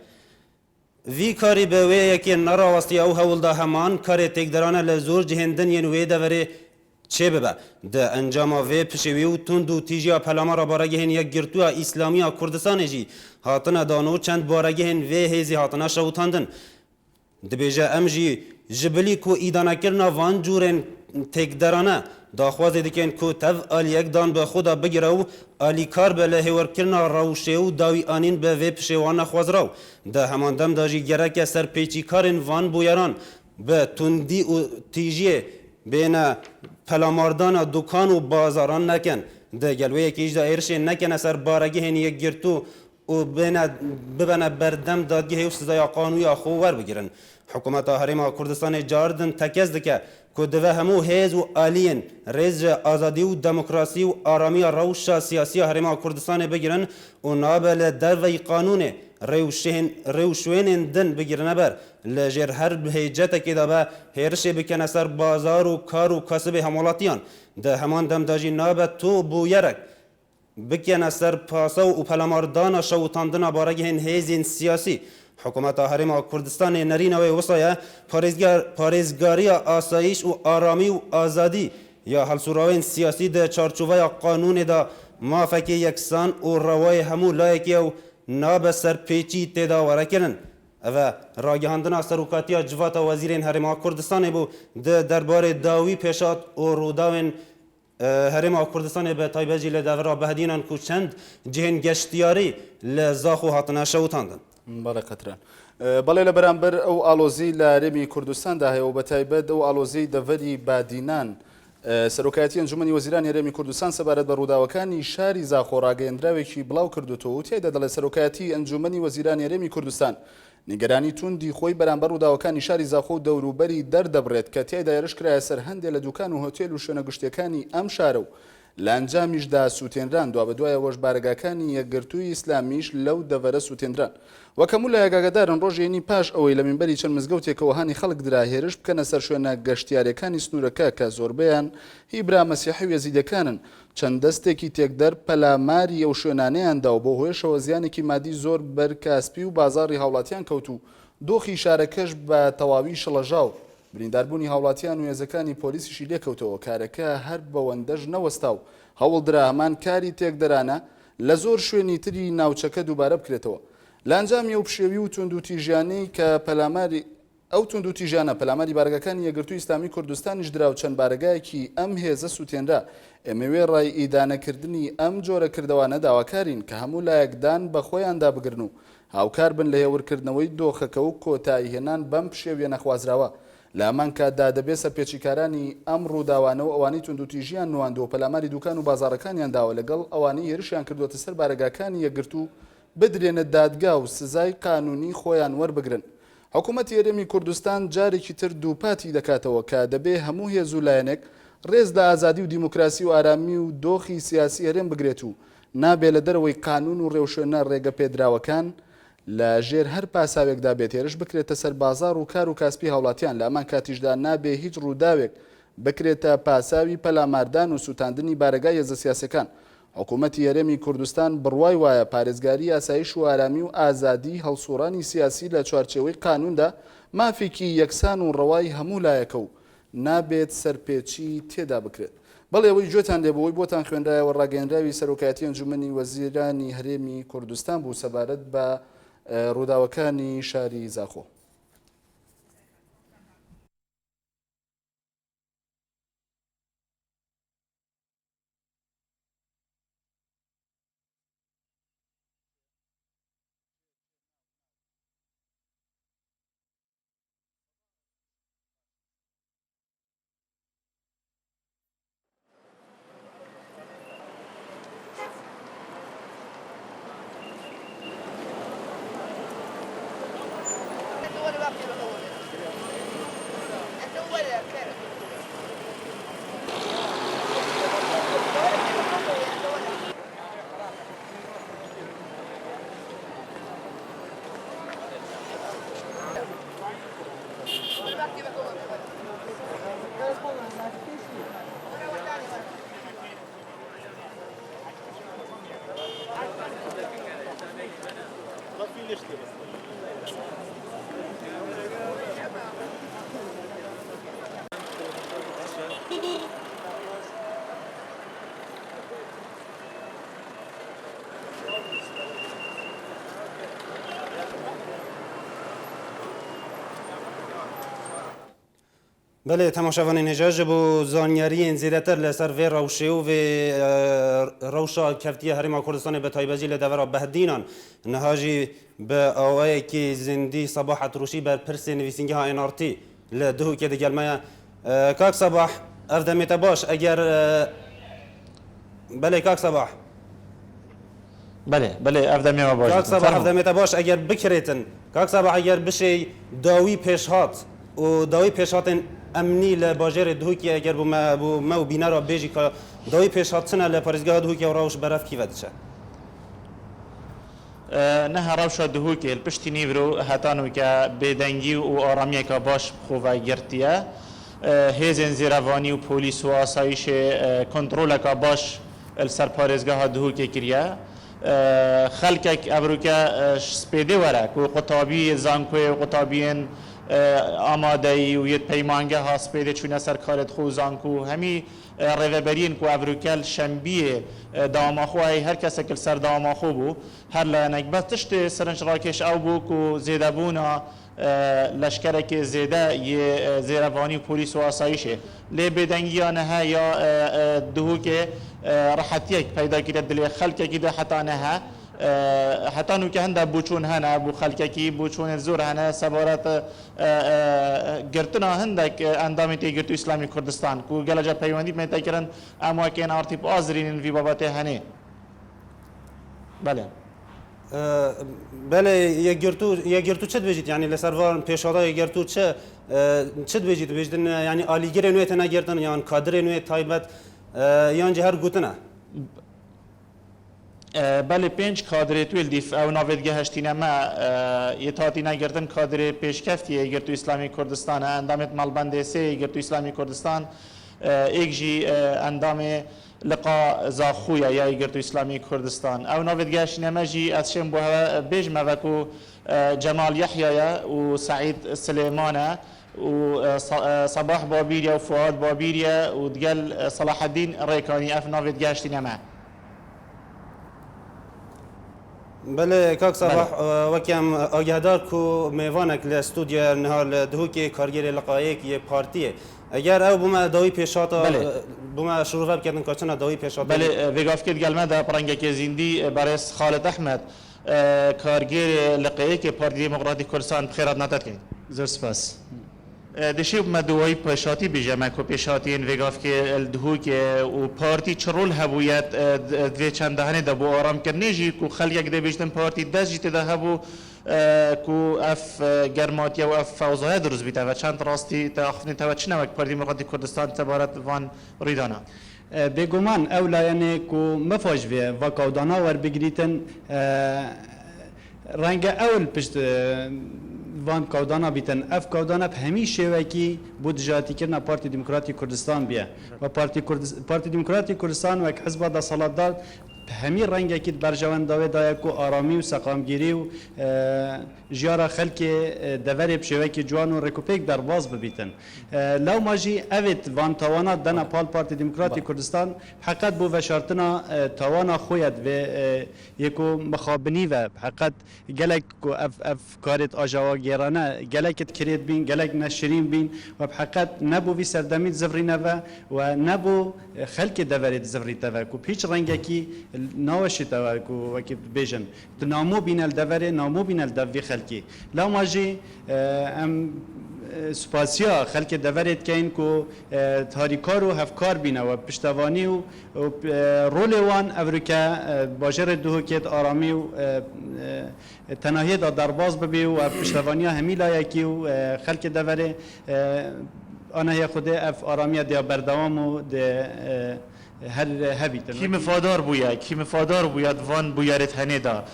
وی کاری به وی یکی نراوستی او هولدا همان کاری تکدرانه لزور جهندن ین وی دوری چه ببه ده انجام وی پشوی و تند و تیجی پلاما را بارگهن یک گرتو اسلامی کردستان جی هاتنا دانو چند بارگهن وی هیزی هاتنا شوتاندن دبیجه امجی جبلی کو ایدانا کرنا وان جورن تکدرانه داخواز دیکن کو تف آلیک دان به خدا بگیره و آلی کار به لحور کرنا روشه و داوی آنین به وی پشوان خواز راو ده همان دم داجی گرک سر پیچی کارن وان بویران به تندی و تیجی بین پلاماردان دکان و بازاران نکن ده گلوه یکیش دا ایرش نکن سر بارگه هنی یک گرتو و ببنه بردم دادگه و سزای قانوی خوور بگیرن حکومت هرما کردستان جاردن تکز دکه که دوه همو هیز و آلین ریز آزادی و دموکراسی و آرامی روش سیاسی هرما کردستان بگیرن و نابل دروی قانون روشوین دن بگیرن بر لجر هر بهیجت که دابه هرش بکنه سر بازار و کار و کسب همولاتیان ده همان دم داجی نابه تو بویرک بکنه سر پاسا و پلاماردان شوتاندن بارگه هیزین سیاسی حکومت هرما کردستان نرین و وسایه پارێزگاری آسایش و آرامی و آزادی یا هەڵسوڕاوین سیاسی ده چارچوبەیە قانون دا مافەکی یەکسان و ڕەوای هەموو لایەکیە و نابە سەرپێچی تێدا وەرەکردن ئەvە ڕاگەهاندنا سەرۆکاتیە جڤاتە وەزیرên هەرێما کوردستانê بوو دەربارەی داوی پێشات و ڕووداوên هەرێما کوردستانê بە تایبەتی لە دەڤرا بەهدینان ku çend cihên geştiyarî li Zaxo hatine şewitandin. بەڵێ قەتران بەڵێ لە بەرامبەر ئەو ئالۆزی لە هەرێمی کوردستاندا هەیە و بەتایبەت ئەو ئالۆزەی دەڤەری بادینان سەرۆکایەتی ئەنجومەنی وەزیرانی هەرێمی کوردستان سەبارەت بە ڕووداوەکانی شاری زاخۆ ڕاگەیەندراوێکی بڵاو کردوتەوە و تێدا دەڵێت سەرۆکایەتی ئەنجومەنی وەزیرانی هەرێمی کوردستان نیگەرانی توندی خۆی بەرامبەر ڕووداوەکانی شاری زاخۆ و دەوروبەری دەردەبڕێت کە تیایدا هێرش کرایە سەر هەندێک لە دوکان و هۆتێل و شوێنە گشتیەکانی ئەم شارە و لە ئەنجامیشدا سووتێنران دوا بە دوایەوەش بارگاکانی یەکگرتووی ئیسلامیش لەو دەڤەرە سووتێنران وەکەمو لە یاگاگەدارن ڕۆژێنی پاش ئەوەی لە منبەری چەند مزگەوتێکەوە هانی خەڵک درا هێرش بکەنە سەر شوێنە گەشتیارەکانی سنوورەکە کە زۆربەیان هیبرا مەسیحی و یەزیدەکانن چەند دەستێکی تێکدەر پەلاماری ئەو شوێنانەیاندا و بۆ هۆیشەوە زیانێکی مادی زۆر بەرکاسپی و بازاڕی هاوڵاتیان کەوت و دۆخی شارەکەش بە تەواوی شڵەژاو برینداربوونی هاوڵاتیان و هێزەکانی پۆلیسیشی لێکەوتەوە کارەکە هەر بەوەندەش نەوەستا و هەوڵ درا هەمان کاری تێکدەرانە لە زۆر شوێنی تری ناوچەکە دووبارە بکرێتەوە لە ئەنجامی ئەو پشێوی و توندوتیژیانەی کە پەلاماری ئەو توندوتیژیانە پەلاماری بارگەکانی یەکگرتووی ئیسلامی کوردستانیش درا و چەند بارگایەکی ئەم هێزە سووتێنرا ئێمەوێ ڕای ئیدانەکردنی ئەم جۆرە کردەوانە داواکارین کە هەموو لایەکدان بە خۆیاندا بگرن و هاوکار بن لە هێورکردنەوەی دۆخەکە و کۆتایی هێنان بەم پشێویە نەخوازراوە لە هەمان کاتدا دەبێت سەرپێچیکارانی ئەم ڕووداوانەوە ئەوانەی توندوتیژیان نواندەوە پەلاماری دوکان و بازاڕەکانیان داوە لەگەڵ ئەوانەی هێرشیان کردوتە سەر بارگاکانی یەکگرتوو بدرێنە دادگا و سزای قانونی خۆیان وەربگرن. حکوومەتی هەرێمی کوردستان جارێکی تر دووپاتی دەکاتەوە کە دەبێ هەموو هێز و لایەنێک ڕێز لە ئازادی و دیموکراسی و ئارامی و دۆخی سیاسی هەرێم بگرێت و نابێ لە دەرەوەی قانون و ڕێوشێنە ڕێگە پێدراوەکان لە ژێر هەر پاساوێکدا بێت هێرش بکرێتە سەر بازار و کار و کاسپی هاوڵاتیان لە ئەمان کاتیشدا نابێ هیچ ڕووداوێک بکرێتە پاساوی پەلاماردان و سوتاندنی بارگای هێزە سیاسەکان. حکوومەتی هەرێمی کوردستان بڕوای وایە پارێزگاری ئاسایش و ئارامی و ئازادی هەڵسوڕانی سیاسی لە چوارچێوەی قانوندا مافێکی یەکسان و ڕەوای هەموو لایەکە و نابێت سەرپێچی تێدا بکرێت. بەڵێ ئەوەی جۆتان لێبەوەی بۆتان خوێندرایەوە ڕاگەیەندراوی سەرۆکایەتی ئەنجومەنی وەزیرانی هەرێمی کوردستان بوو سەبارەت بە ڕووداوەکانی شاری زاخۆ. بله تماشاوان نجاج بو زانیاری زیادتر لسر وی روشی و روشا کفتیه هریم کردستان به تایبازی لدورا بهدینان نهاجی به آوایی که زندی صباح تروشی بر پرس نویسینگی ها انارتی لدهو که دیگر مایا کاک صباح افدمیت باش اگر بله کاک صباح بله افدمی ما باش کاک صباح افدمیت باش اگر بکریتن کاک صباح اگر بشه داوی پیشهات و داوی پیشهات امنی لباجر دهوکی اگر بو ما و بینا را بیجی که داوی پیشهات سنه لپارزگاه دهوکی و راوش برف کی ودشه نه راوش دهوکی الپشتی نیورو هتانو که بدنگی و آرامی که باش خوبه گرتیه هیزن زیروانی و پولیس و آسایش کنترل که باش السرپارزگاه دهوکی کریه خلک ابروکه سپیده وره که قطابی زانکوی و قطابین آماده و یت پیمانگه ها سپیده چونه سرکارت خو زانکو همی ریوبرین کو افریکل شنبیه داماخو هر کس که سر داماخو بو هر لانک بتشت سرنج راکش او بو کو زیده بونا لشکره که زیده یه زیروانی پلیس و آسایشه لی بدنگیانه ها یا دهو که راحتیه پیدا کرد دلی خلک که ده حتی نه حتى نو که هنده بوچون هنه بو خلککی بوچون زور هنه سبارت گرتنا هندک اندام تیگرتو اسلامی کردستان کو گلجا پیوندی میتا کرن اما کین آرتیپ آزرین وی بابت هنه بله بله یگرتو چه بجید یعنی لسروان پیشادا یگرتو چه بجید بجدن یعنی آلیگر نویت نگردن یان کادر نویت تایبت یان جهر گوتنه بله 5 کادر توی الدیف او ناویدگه هشتینه ما یتاتی نگردن کادر پیشکفتی یگرتو اسلامی کردستان اندامت مالبند سه یگرتو اسلامی کردستان ایک جی اندام لقا زاخویا یا یگرتو اسلامی کردستان او ناویدگه هشتینه ما جی از شم بوها بیج موکو جمال یحیی و سعید سلیمانه و صباح بابیریا و فؤاد بابیریا و دقل صلاح الدین ریکانی اف ناویدگه هشتینه ما بله کاک صباح وکیم آگهدار کو میوانک لاستودیا نهال دهوکی کارگر لقایک یه پارتیه اگر او بوما داوی پیشاتا بوما شروع کردن کاچنا داوی پیشاتا بله وگاف کد گلمه دا پرنگک زیندی برس خالد احمد کارگر لقایک پارتی دموکراتی کردستان بخیرات ناتت کن زر سپاس دشیب مدوای پیشاتی بیجمه کو پیشاتی این وگاف که الدهو که و پارتی چرول هبویت دوی چند دهنه دبو آرام کرنه جی کو خلیق ده بیشتن پارتی دست جیت ده هبو کو اف گرماتی و اف فوزای درست بیته و چند راستی تاخفنی تا چنه وک پارتی دموکراتی کردستان تبارت وان ریدانا بگمان اولایانه کو مفاجوه و کودانا ور بگریتن رنگ اول پشت وان کودانا بیتن اف کودانا به همیشه وکی بود جاتی کرنا پارتی دموکراتی کردستان بیه و پارتی دموکراتی کردستان وک حزب دا صلات داد همین رنگ اکید برجوان داوی دایا کو آرامی و سقامگیری و جیارا خلک دوری بشوی که جوان و رکوپیک در باز ببیتن لو ماجی اوید وان توانا دنا پال پارتی دموکراتی کردستان حقیقت بو و شرطنا توانا خوید و یکو مخابنی و حقیقت گلک کو اف کارت آجاوا گیرانه گلکت کرید بین گلک نشرین بین و حقیقت نبو وی سردمید زفرینه و نبو خلک دوری زفریته و کو پیچ رنگ کی ناوشی تا کو وکی بیجن نامو بین الدوره نامو بین الدوی خلکی لا ماجی ام سپاسیا خلک دورت کین کو تاریکار و هفکار بینه و پشتوانی و رول وان افریقا باجر دوکت آرامی و تناهی دا درباز ببی و پشتوانی همیلا یکی و خلک دوره آنها یا خود اف آرامی دیا بردوام و هر هبیت کی مفادار بوید وان بویارت هنیدا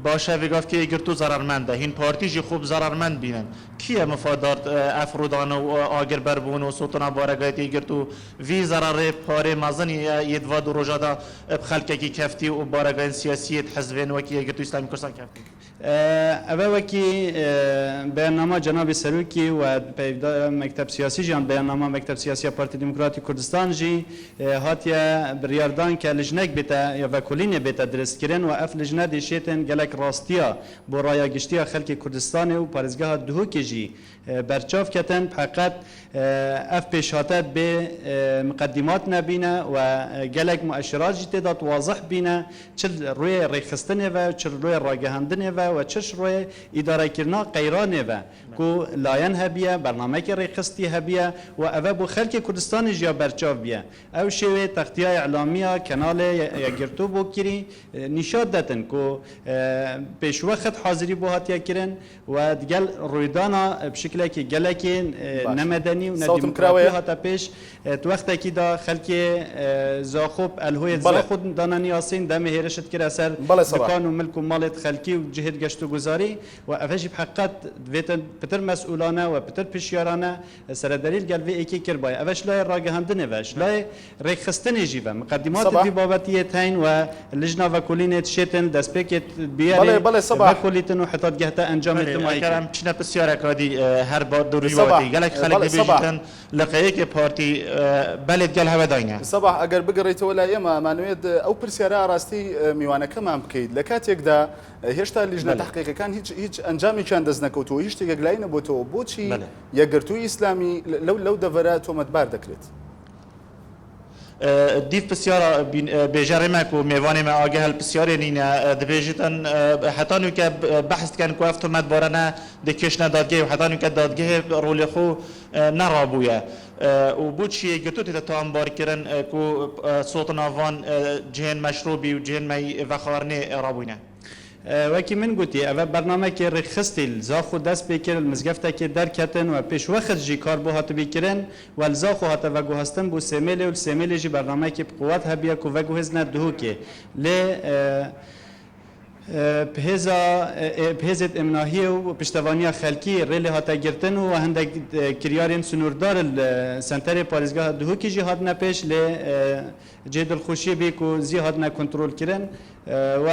باشه وگاف که اگر تو ضررمنده هین پارتی جی خوب ضررمند بینن کیه مفادار افرودان و آگر بربون و سوتنا بارگایت اگر تو وی ضرر پاره مازن یدوا دو روجادا بخلقه کی کفتی و بارگاین سیاسیت حزبین وکی اگر تو اسلامی کردستان کفتی اوه وکی بیاننامه جناب سروکی و مکتب سیاسی جان بیاننامه مکتب سیاسی پارتی دموکراتی کردستان جی هاتیا بریاردان که لجنک بیتا یا وکولین بیتا درست کرن و اف لجنه دیشیتن گلک راستیا با رای گشتیا خلک کردستان و پارزگاه دهو که جی برچاف کتن فقط اف پیشاته به مقدمات نبینه و گلک مؤشرات جی داد واضح بینه چل روی ریخستنه و چل روی راگهاندنه و چش روی اداره کرنا قیرانه و کو لاین هبیه برنامه که ریخستی هبیه و اوه بو خلک کردستان جیا برچاف بیه او شوی تغطیه اعلامیه کانال یگرتو بو کری نشاد دادن کو پیش وقت حاضری بو هاتیا کرن و دیگل رویدانا بشکل که گلکی نمدنی و ندیموکراتی هاتا پیش تو وقت کی دا خلک زاخوب الهویت زاخود دانا نیاسین دم هیرشت کرد اثر دکان و ملک و مالت خلکی و جهد گشت و گذاری و افجی بحقیقت ویتن پتر مسئولانه و پتر پیشیارانه سر دلیل گل وی اکی کربای اوش لای راگهاندنه وش لای ریخستنه جیوه مقدمات دی بابتیه تاین و لجنا و کلینت شیتن دست پیکت بیاری و کلیتن و حتات گهتا انجام تمایی کرم چنه بسیار اکادی هر بار دوریواتی گلک خلق بیجیتن لقیه که پارتی بلد گل هوا داینه صباح اگر بگریت ولا یما مانوید او پرسیاره راستی میوانه کم بکید لکات یکدا هشتا لجنه تحقیق کان هیچ انجامی چند دز نکوتو هیچ تیگ گلاین بوتو بوچی یگرتو اسلامی لو دورات و مدبر دکرت دیف بسیار بجرمه کو میوان ما آگه هل بسیار نینه دبیجتن حتی نو که بحث کن کو افت مد بارنه دکش ندادگه و حتی نو که دادگه رول خو نرابویه و بود چیه گرتو تیتا تام بار کرن کو صوت ناوان جهن مشروبی و جهن می وخارنه رابوینه وکی من گویی اول برنامه که رخصتی زاخو دست بکرد مزگفته که در کتن و پیش وقت جی کار بو هات بکرن و زاخو هات و گو هستن بو سیمل و سیمل جی برنامه که قوت هبیا کو و گو هزن دهو که ل بهزت امناهی و پشتوانی خلکی ریل هاتا گرتن و هندک کریارین سنوردار سنتر پارزگاه دهو که جی هات نپیش ل جد الخوشی بی کو زی هات نه کنترل کردن و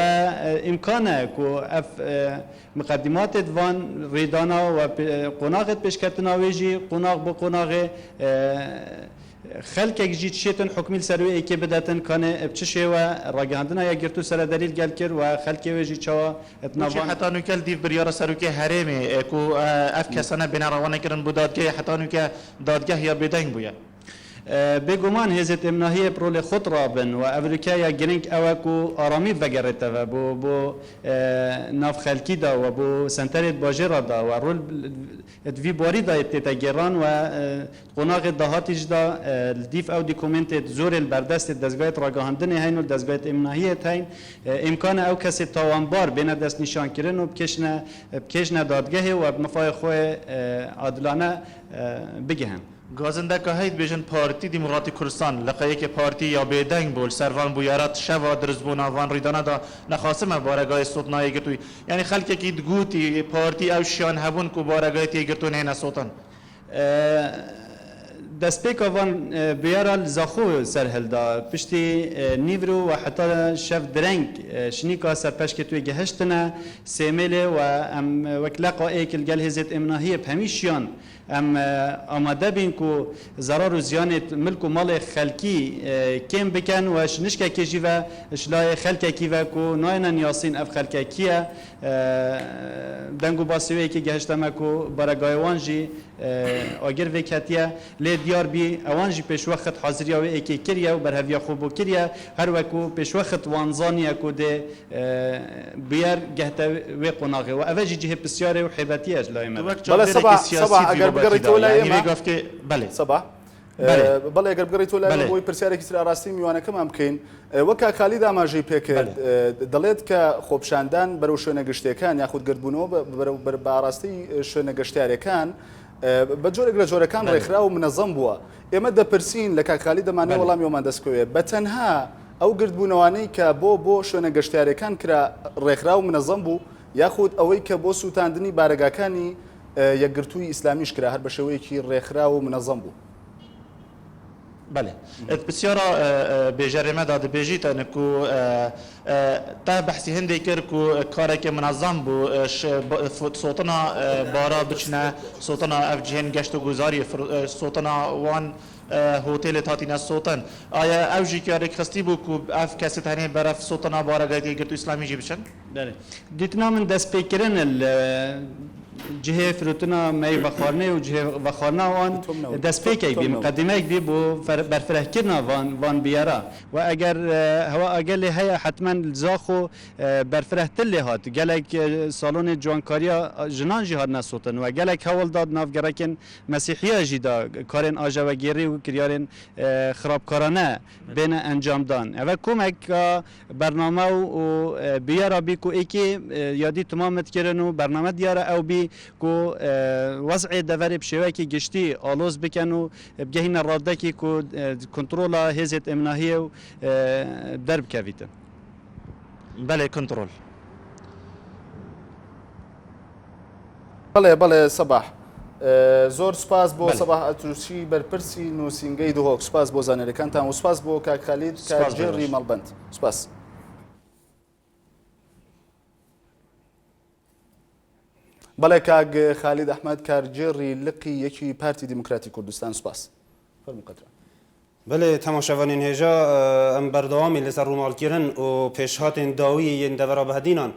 امکانه کو اف مقدمات وان ریدانا و قناغت پیشکتنا ویجی قناغ با قناغ خلک جیت شیتن حکمی سروی که بداتن کنه بچشه و راگهاندنا یا گرتو سر دلیل گل کر و خلک ویجی چوا اتناوان حتی نوکل دیو بریار سروی هرمی کو اف کسانه بنا روانه کردن بودادگه حتی نوکل دادگه یا بدنگ بویا بگمان هزت امناهی پرول خود رابن و امریکا یا گرینگ اوکو آرامی بگرده و بو ناف خلکی دا و بو سنترت باجرا دا و رول ادوی باری دا تتگران و قناق دهاتیج دا دیف او دیکومنت زور البردست دزگایت راگاهندن هین و دزگایت امناهیت هین امکان او کسی تاوانبار بین دست نشان کرن و بکشن دادگه و بمفای خواه عادلانه بگهن گازنده که هید بیشن پارتی دموکراتی کردستان لقیه که پارتی یا بیدنگ بول سروان بویارات شوا درزبون آوان ریدانه دا نخواستم بارگاه صوت نایی گرتوی یعنی خلقه که دگوتی پارتی او شیان هبون که بارگاه تی گرتو نه صوتن دست پیک آوان بیارال زاخو سرهل دا پشتی نیورو و حتی شف درنگ شنیکا سرپش که توی گهشتنه سیمله و ام وکلقا ایکل گل هزت امناهی بهمیشیان ام آماده بین که ضرر و زیان ملک و مال خلکی کم بکن و شنشکه کجی و اشلای خلکه کی و که ناینا نیاسین اف خلکه کیه دنگو باسوی که گهشتمه که برگایوان جی آگر وکتیه لی دیار بی اوان جی پیش وقت حاضری و ایکی کریه و برهویا خوبو کریه هر وکو پیش وقت وانزانیه که ده بیار گهته و قناغه و اوجی جه بسیاره و حیبتیه اجلای من بله صباح اگر بگرید ولا یعنی میگفت که بله صباح بەڵێ ئەگەر بگەڕێت تۆ لای بۆی پرسیارێکی تر ئاراستی میوانەکەمان بکەین وەک خالی داماژەی پێکرد دەڵێت کە خۆپشاندان بەرەو شوێنە گشتیەکان یاخود گردبوونەوە بە ئاراستی شوێنە گەشتیارەکان بە جۆرێک لە جۆرەکان ڕێکخرا و منەظەم بووە ئێمە دەپرسین لە کاکخالی دەمانێت وەڵامیەوەمان دەستکەوێت بە تەنها ئەو گردبوونەوانەی کە بۆ شوێنە گەشتیارەکان کرا ڕێکخرا و منەظەم بوو یاخود ئەوەی کە بۆ سووتاندنی بارگاکانی یەکگرتووی ئیسلامیش کرا هەر بە شێوەیەکی ڕێکخرا و منەظەم بوو بله بسیار بیجرمه داده بیجیت نکو تا بحثی هندی کر کو کاری که منظم بو صوتنا بارا بچنه صوتنا اف جهن گشت و گذاری صوتنا وان هتل تاتینا صوتن آیا اوجی کاری خستی بو کو اف کسی تنی برف صوتنا بارا گتی گرتو اسلامی جی بشن بله دیتنا من دست پیکرن جهه فروتنا می بخارنه و جهه بخارنه وان دست پیکی بی مقدمه بی بو برفره کردن وان بیاره و اگر هوا اگل هیا حتما زاخو برفره تل هات گلک سالن جوانکاریا جنان جهاد نسوتن و گلک حوال داد نافگرکن مسیحیه جدا کارن آجا و گیری و کریارن خرابکارانه بین انجام دان و کمک برنامه و بیاره بی کو ایکی یادی تمامت کردن و برنامه دیاره او بی کو وضع دوری بشوی که گشتی آلوز بکن و بگهین راده که کو کنترل هزت امناهی و درب کویتن بله کنترل بله صباح زۆر سپاس بۆ سەباح ئەتروسی بەرپرسی نووسینگەی دهۆک سپاس بۆ زانێرەکانتان و سپاس بۆ کاک خەلید کارجێڕی مەڵبەند سپاس بەڵێ کاک خالید ئەحمەد کارجێڕی لقی یەکی پارتی دیموکراتی کوردستان سپاس بله تماشاوانین هێژا ئەم بەردەوامی لەسەر ڕووماڵکردن و پێشهاتên داوی yên devera bihedînan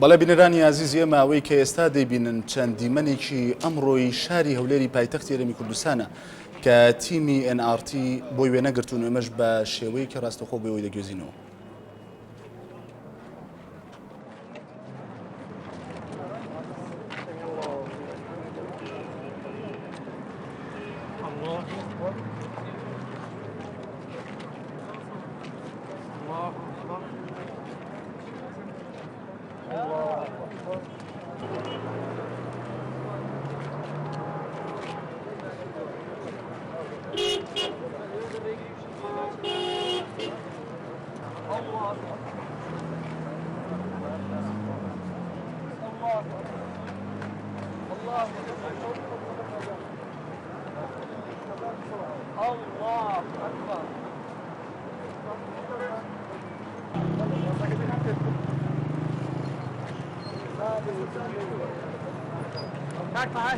بەڵێ بینەرانی عزیز ئێمە ئەوەی کە ئێستا دەیبینن چەند دیمەنێکی ئەمڕۆی شاری هەولێری پایتەختی هەرێمی کوردستانە کە تیمی NRT بۆی وێنەگرتوون ئێمەش بە شێوەیە کە ڕاستەخۆ بۆی دەگوێزینەوە.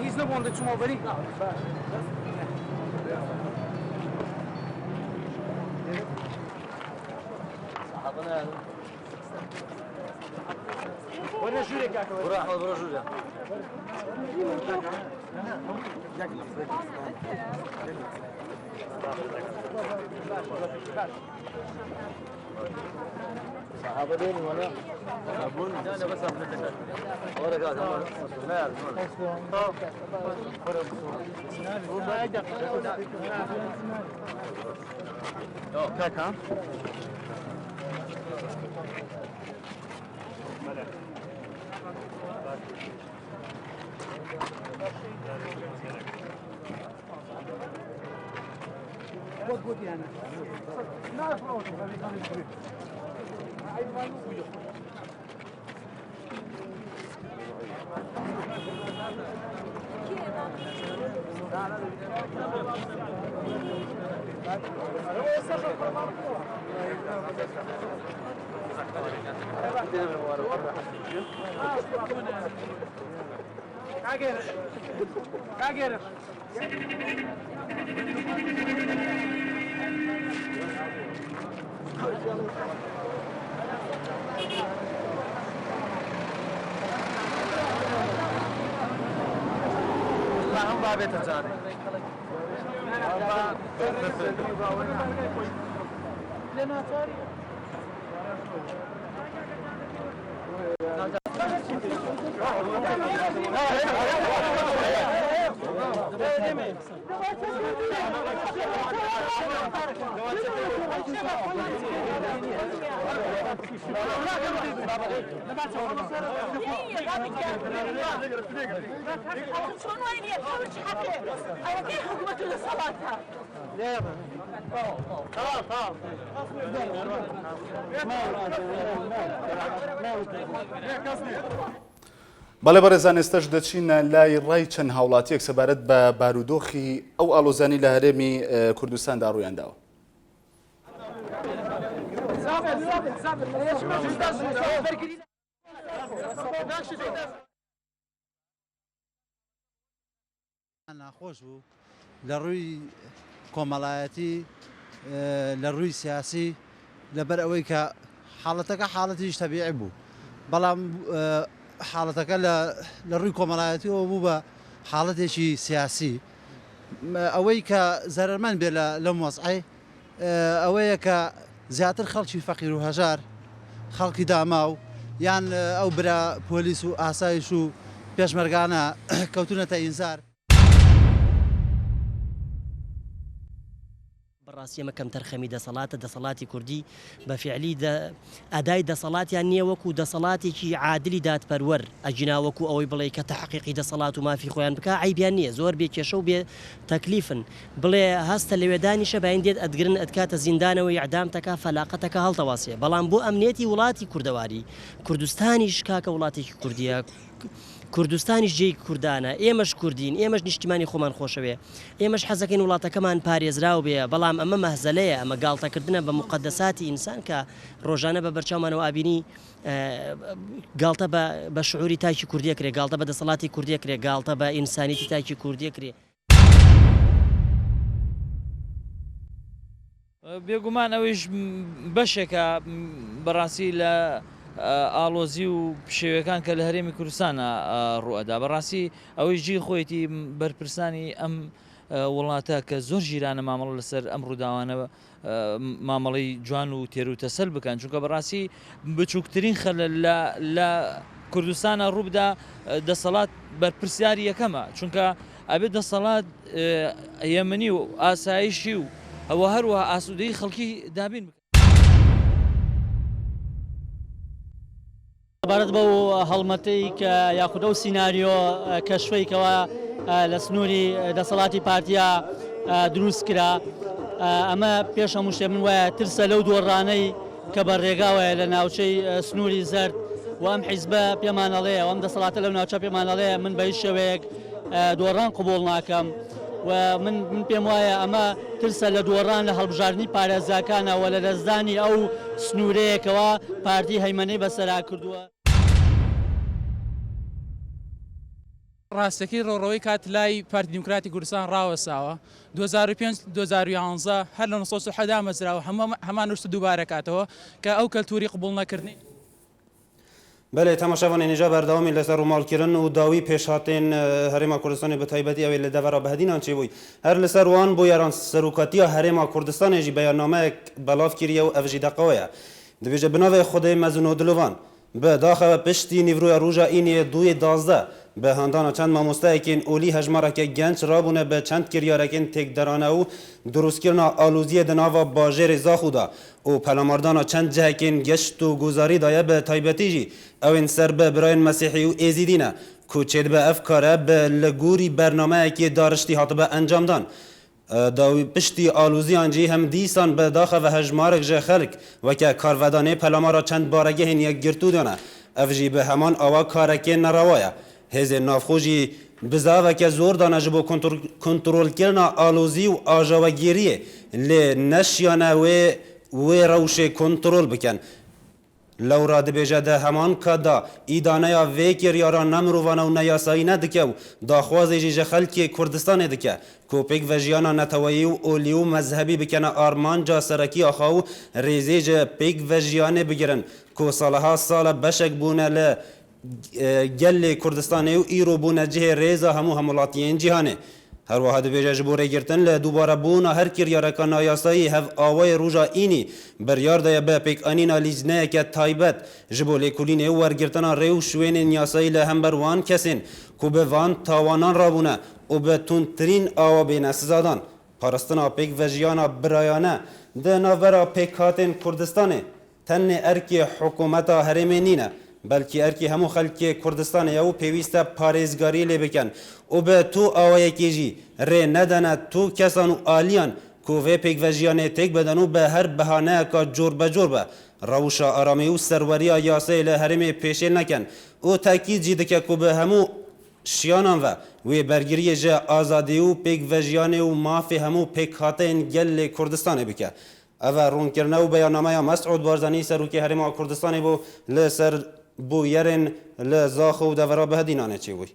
He's the one that's come over. وين شو لك؟ وراح وراح شو ده؟ صحابة دين ولا؟ أبون جانا بس أبنتك. ورا قاعد هم مسؤولين. كاكا. اللهم بابي تجاري بەڵێ بەڕێزان ئێستش دەچینە لای ڕای چەند هاوڵاتیەک سەبارەت بە بارودۆخی ئەو ئاڵۆزانی لە هەرێمی کوردستاندا ڕوویان داوە. ناخۆش بوو لە ڕووی کۆمەڵایەتی لە ڕووی سیاسی لەبەر ئەوەی کە حاڵەتەکە حاڵەتیش تەبیعی بوو بەڵام حاڵەتەکە لە ڕووی کۆمەڵایەتیەوە بوو بە حاڵەتێکی سیاسی ئەوەی کە زەرمەند بێ لەم وەزعی ئەوەیە کە زیاتر خەڵکی فەقیر و هەژار خەڵکی داماو یان ئەو برا پۆلیس و ئاسایش و پێشمەرگانە کەوتونەتە ئینزار بەڕاستی ئەمە کەم تەرخەمی دەسەڵاتە دەسەڵاتی کوردی بە فعلی ئەدای دەسەڵاتیان نییە وەکو دەسەڵاتێکی عادلی دادپەروەر ئەجینا وەکو ئەوەی بڵێ کە تەحقیقی دەسەڵات و مافی خۆیان بکە عیبیان نییە زۆر بێ کێشە و بێ تەکلیفن بڵێ هەستە لەوێدانیشە باین دێت ئەدگرن ئەدکاتە زیندانەوەی ئەعدام تەکا فەلاقەتەکە هەڵتەواسێ بەڵام بۆ ئەمنێتی وڵاتی کوردەواری کوردستانیش کاکە وڵاتێکی کوردیە کوردستانیش جێی کوردانە ئێمەش کوردین ئێمەش نیشتیمانی خۆمان خۆشەوێ ئێمەش حەزەکەین وڵاتەکەمان پارێزراو بێ بەڵام ئەمە مەهزەلەیە ئەمە گاڵتەکردنە بە مقدساتی ئینسان کە ڕۆژانە بە بەرچاومانەوە ئابینی گاڵتە بە شعوری تاکی کوردیە کرێ گاڵتە بە دەسەڵاتی کوردیە کرێ گاڵتە بە ئینسانیتی تاکی کوردیە کرێ بێگومان ئەویش بەشێکە بەڕاستی لە ئالۆزی و شێوەکان کە لە هەرێمی کوردستانە ڕوئەدا بەڕاستی ئەوەی ژی خۆیەتی بەرپرسانی ئەم وڵاتە کە زۆر ژیرانە مامەڵ لەسەر ئەم ڕووداوانە مامەڵی جوان و تێر و تەسەل بکەن چونکە بەڕاستی بچووکترین خەلە لە کوردستانە ڕووبدا دەسەڵات بەرپرسیاری یەکەمە چونکە ئەبێت دەسەڵات یەمەنی و ئاسایشی و ئەوە هەروەها ئاسوودەی خەڵکی دابین بکەن. بارەت بەو هەڵمەتەی کە یاخودە و سیناریۆ کەشفەیەکەوە لە سنووری دەسەڵاتی پارتیا دروست کرا ئەمە پێش هەموو شتێ من وایە ترسە لەو دۆڕانەی کە بەڕێگاوەیە لە ناوچەی سنووری زەرد و ئەم حیزبە پێمانەڵەیە و ئەم دەسەڵاتە لەو ناوچە پێمانەڵەیە من بە هیچ شێوەیەک دۆڕان قبوڵ ناکەم و من پێم وایە ئەمە ترسە لە دۆڕان لە هەڵبژاردننی پارێزاکانەوە لە دەستدانی ئەو سنوورەیەکەوە پارتی هەیمەنەی بەسەرا کردووە. ڕاستەکەی ڕۆڕەوەی کات لای پارتی دیموکراتی کوردستان ڕاوەساوە 2005-2011 هەر لە 1970 مەزراوە هەمان شتە دووبارە کاتەوە کە ئەو کەلتوری قبوڵ نەکردنی. بله تماشاوان اینجا برداوامی لسر رومال کردن و داوی پیشاتین هرما کردستان به تایبەتی اوی لدورا بهدینان چی بوی هر لسر وان بو یاران سروکاتی هرما کردستان جی بیاننامه بلاف کریه و افجی دقویه دویجه بناو خود مزنو دلوان به داخل پشتی نیروی روجا اینی 2-12 به هندان چند ماموسته کن اولی هجماره که گنج رابونه به چند کریارکن تک درانه و درست کردن آلوزی دناوا باجر زاخودا و پلاماردان چند جه کن گشت و گذاری دایه به تایبەتی جی اوین سر به براین مسیحی و ایزیدینه کوچید به افکاره به لگوری برنامه که دارشتی حتی به انجام دان داوی پشتی آلوزی آنجی هم دیسان به داخل و هجمارک جه خلق و که کارودانه پلامارا چند بارگه هن یک گرتو دانه افجی به همان آوا کارکه نروایه هز نافخوجی بزاوه که زور دانه جبو کنترول کردن آلوزی و آجاوگیریه لی نشیانه و روش کنترول بکن لورا دبیجه ده همان کدا ایدانه یا ویکر یاران نمروانه و نیاسایی ندکه و داخوازی جیجه خلکی کردستان دکه کوپیک و جیانا نتوایی و اولی و مذهبی بکنه آرمان جا سرکی آخاو ریزی جه پیک و جیانه بگیرن کو سالها سال بشک بونه ل گل کردستان و ایرو بونه جه ریزا همو همولاتیین جهانه هر واحد بیجه جبوره گرتن ل دوباره بونا هر کریارکان نایاسایی هف آوای روژا اینی بریار دای به پیک آنینا لیزنه که تایبت جبو لیکولین او ورگرتن ریو شوین نیاسایی ل هم بروان کسین کو به وان تاوانان رابونه و به تونترین آوا بین سزادان پارستنا پیک و جیانا برایانه ده ناورا پیکاتین کردستانه تن ارکی حکومتا هرمینینه بلکه ارکی همو خلک کردستان یاو پیوسته پارێزگاری لی بکن و به تو آوای کیجی ری ندانه تو کسان و آلیان کوه پیک و جیانه تک بدن و به هر بهانه که جور به ڕەوشە ئارامی و سەروەریە یاسای لە هەرێمێ پێشێ نەکەن و تاکیدجی دکە کو بە هەموو شیانان و وێ بەرگریێژە ئازادی و پێکڤەژیانێ و مافێ هەموو پێکهاتەیەن گەل لێ کوردستانê bike. Ev rûnkirine û beyannameya Mesûd Barzanî serokê Herêma Kurdistanê bû li ser bûyerên li Zaxo û devera bihedînanê çêbûy.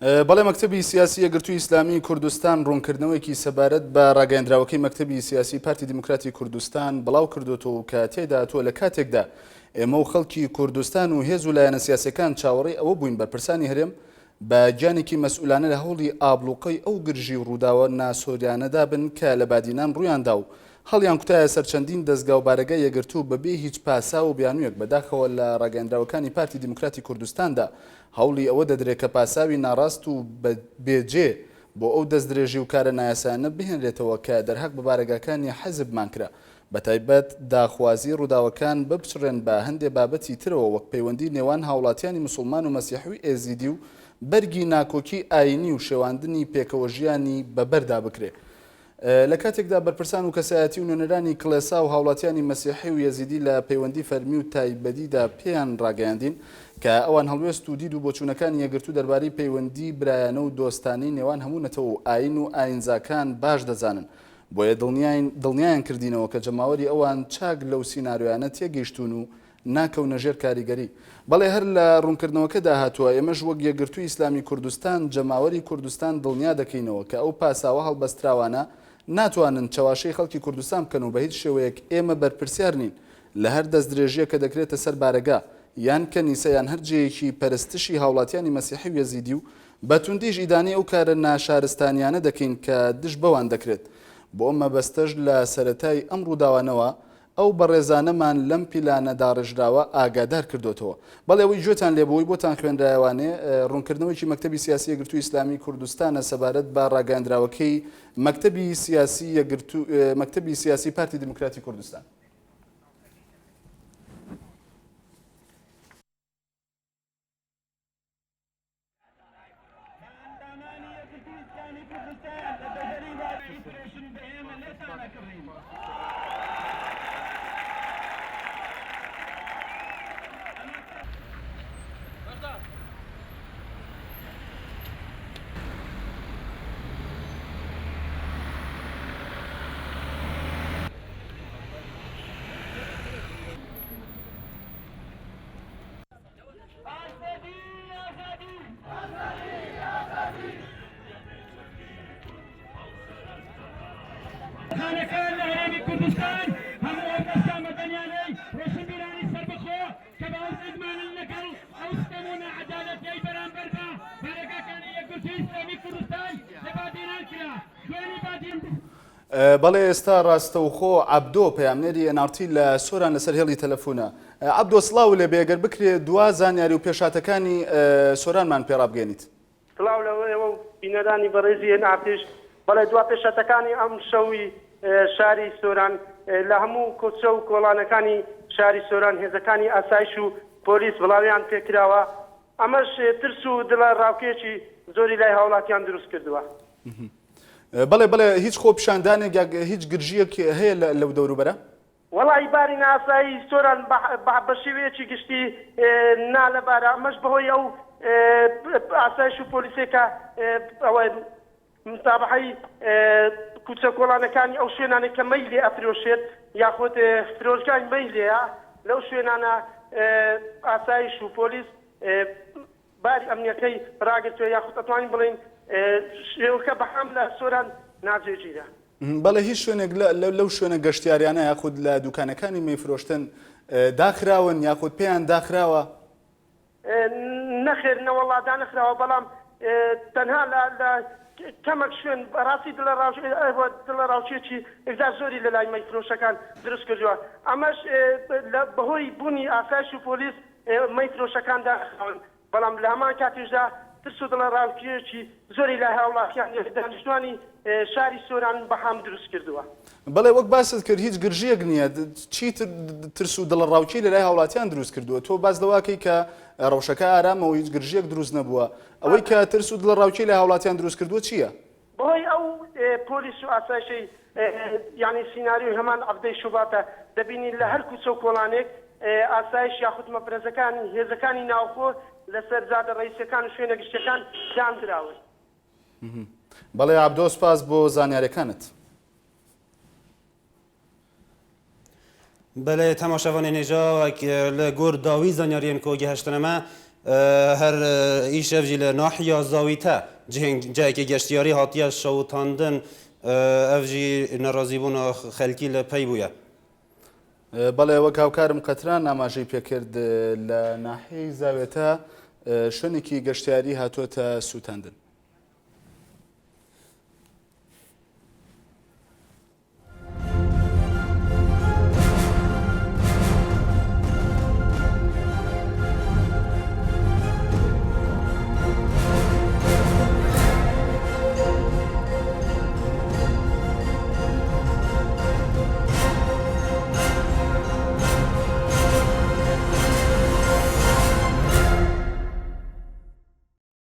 بەڵێ مەکتەبی سیاسی یەکگرتووی ئیسلامی کوردستان ڕوونکردنەوەیکی سەبارەت بە ڕاگەیەندراوەکەی مەکتەبی سیاسی پارتی دیموکراتی کوردستان بڵاو کردوەوە کە تێدا تۆ لە کاتێکدا ئێمە و خەڵکی کوردستان و هێز و لایەنە سیاسەکان چاوەڕێی ئەوە بووین بەرپرسانی هەرێم بە گیانێکی مەسئولانە لە هەوڵی ئابلوقەی ئەو گرژی و ڕووداوە ناسۆریانەدا بن کە لە بادینان ڕوویاندا و هەڵیان کوتایە سەر چەندین دەستگا و بارگای یەکگرتوو بەبێ هیچ پاسا و بیانوویەک بەداخەوە لە ڕاگەیەندراوەکانی پارتی دیموکراتی کوردستاندا هەوڵی ئەوە دەدرێت کە پاساوی ناڕاست و بێجێ بۆ ئەو دەست درێژی و کارە نایاسانە بهێنرێتەوە کە دەرهەق بە بارگاکانی حەزبمان کرا بەتایبەت داخوازی ڕووداوەکان بپچڕێن بە هەندێ بابەتی ترەوە وەک پەیوەندی نێوان هاوڵاتیانی مسلمان و مەسیحوی ئێزیدی و بەرگی ناکۆکی ئاینی و شێواندنی پێکەوە ژیانی بەبەردا بکرێت. لە کاتێکدا بەرپرسان و کەسایەتی و نوێنەرانی کڵێسا و هاوڵاتیانی مەسیحی و یەزیدی لە پەیوەندی فەرمی و تایبەتیدا پێیان ڕاگەیاندین کە ئەوان هەڵوێست و دید و بۆچوونەکانی یەکگرتوو دەربارەی پەیوەندی برایانە و دۆستانەی نێوان هەموو نەتەوە و ئاین و ئاینزاکان باش دەزانن بۆیە دڵنیایان کردینەوە کە جەماوەری ئەوان چاک لەو سیناریۆیانە تێگەیشتون و ناکەونە ژێر کاریگەری. بەڵێ هەر لە ڕوونکردنەوەکەدا هاتووە ئێمەش وەک یەکگرتووی ئیسلامی کوردستان جەماوەری کوردستان دڵنیا دەکەینەوە کە ئەو پاساوە هەڵبەستراوانە ناتوانن چاواشەی خەڵکی کوردستان بکەن و بە هیچ شێوەیەک ئێمە بەرپرسیار نین لە هەر دەست درێژیە کە دەکرێتە سەر بارەگا یان کەنیسە یان هەرجەیەکی پەرستشی هاوڵاتیانی مەسیحی و یەزیدی و بەتوندیش ئیدانی ئەو کارە ناشارستانیانە دەکەین کە دش بەوان دەکرێت. بۆ ئەمە بەستەش لە سەرەتای ئەم ڕووداوانەوە ئەو بەڕێزانەمان لەم پیلانە داڕژراوە ئاگادار کردوتەوە. بەڵێ ئەوەی گوێتان لێبەوەی بۆتان خوێندرایوانێ ڕوونکردنەوەیکی مەکتەبی سیاسی یەکگرتووی ئیسلامی کوردستانە سەبارەت بە ڕاگەیاندراوەکەی مەکتەبی سیاسی پارتی دیموکراتی کوردستان. خانەکان لە هەرێمی کوردستان هەموو ئەو دەستە مەدەنیانەی ڕۆشنبیرانی سەربەخۆ کە بەوەم ئەزمانن لەگەڵ ئەو ستەم و نەعەدالەتیەی بەرامبەر بە بارەگاکانی یەکگرتووی ئیسلامی کوردستان لە بادێنان کرا. دوێنێ بادێن بەڵێ ئێستا ڕاستەوخۆ عەبدۆ پەیامنێری ئەنارتی لە سۆران لەسەر هێڵی تەلەفۆنە. عەبدۆ سڵاو لێ بێگەر بکرێ دوا زانیاری و پێشاتەکانی سۆرانمان پێڕابگەێنیت. سڵاو لەوەیەوە و بینەرانی بەڕێزی ئەنارتیش بەڵێ دوا پێشاتەکانی ئەم شەوی شاری سۆران لە هەموو کۆچە و کۆڵانەکانی شاری سۆران هێزەکانی ئاسایش و پۆلیس بڵاویان پێکراوە. ئەمەش ترس و دڵە ڕاوکێکی زۆری لای هاوڵاتیان دروست کردووە. بەڵێ هیچ خۆ پیشاندانێک هیچ گرژیەک هەیە لەو دەوروبەرە؟ وەڵی باری ناسایی سۆران بە شێوەیەکی گشتی نالەبارە ئەمەش بەهۆی ئەو ئاسایش و پۆلیسێکە ئەوە متابعەی کوچە کۆڵانەکانی ئەو شوێنانێک کە مەیلێ ئەفرۆشێت یاخۆت فرۆشگای مەیلەیە لەو شوێنانە ئاسایش و پۆلیس باری ئەمنیەکەی ڕاگرتووە یاخۆت ئەتوانین بڵین شێوەکە بەحام لە سۆران ناجێگیرە. بەڵێ هیچ شوێنێک لەو شوێنە گەشتیاریانە یاخود لە دوکانەکانی مەیفرۆشتن داخراون یاخود پێیان داخراوە؟ نەخێر نەوەڵا دانەخراوە بەڵام تەنها لە کەمەک شوێن بەڕاستی دڵە ڕاوچێکی ئێکدا زۆری لە لای مەیفرۆشەکان دروست کردووە. ئەمەش بەهۆی بوونی ئاسایش و پۆلیس مەیفرۆشەکان داخراون بەڵام لە هەمان کاتیشدا ترس و دڵە ڕاوکێکی زۆری لای هاوڵاتیان دانیشتوانی شاری سۆران بەهام دروست کردووە. بەڵێ وەک باست کرد هیچ گرژیەک نییە چی ترس و دڵە ڕاوکی لە لای هاوڵاتیان دروست کردووە تۆ باز لەواکەی کە ڕەوشەکە ئارامەوە هیچ گرژیەک دروست نەبووە ئەوەی کە ترس و دڵە ڕاوکی لە هاوڵاتیان دروست کردووە چییە؟ بۆی ئەو پۆلیس و ئاسایشەی یعنی سیناریۆی هەمان عەبدەی شوباتە دەبینی لە هەر کوچە و کۆڵانێک ئاسایش یاخود مەپرەزەکانی هێزەکانی ناوخۆ لەسەر جادە ڕئیسەکان و شوێنە گشتەکان دانراون. بەڵێ عەبدۆ سپاس بۆ زانیاریەکانت. بله تماشاوان نجا لگور داوی زانیارین که گهشتنما هر ایش افجی لناحیا زاویتا جایی که گشتیاری هاتیه شوتاندن افجی نرازیبون خلکی لپی بویا. بەڵێ وەک هاوکارم قەتران ئاماژەی پێکرد لە ناحیەی زاوێتە شوێنێکی گەشتیاری هاتووەتە سووتاندن.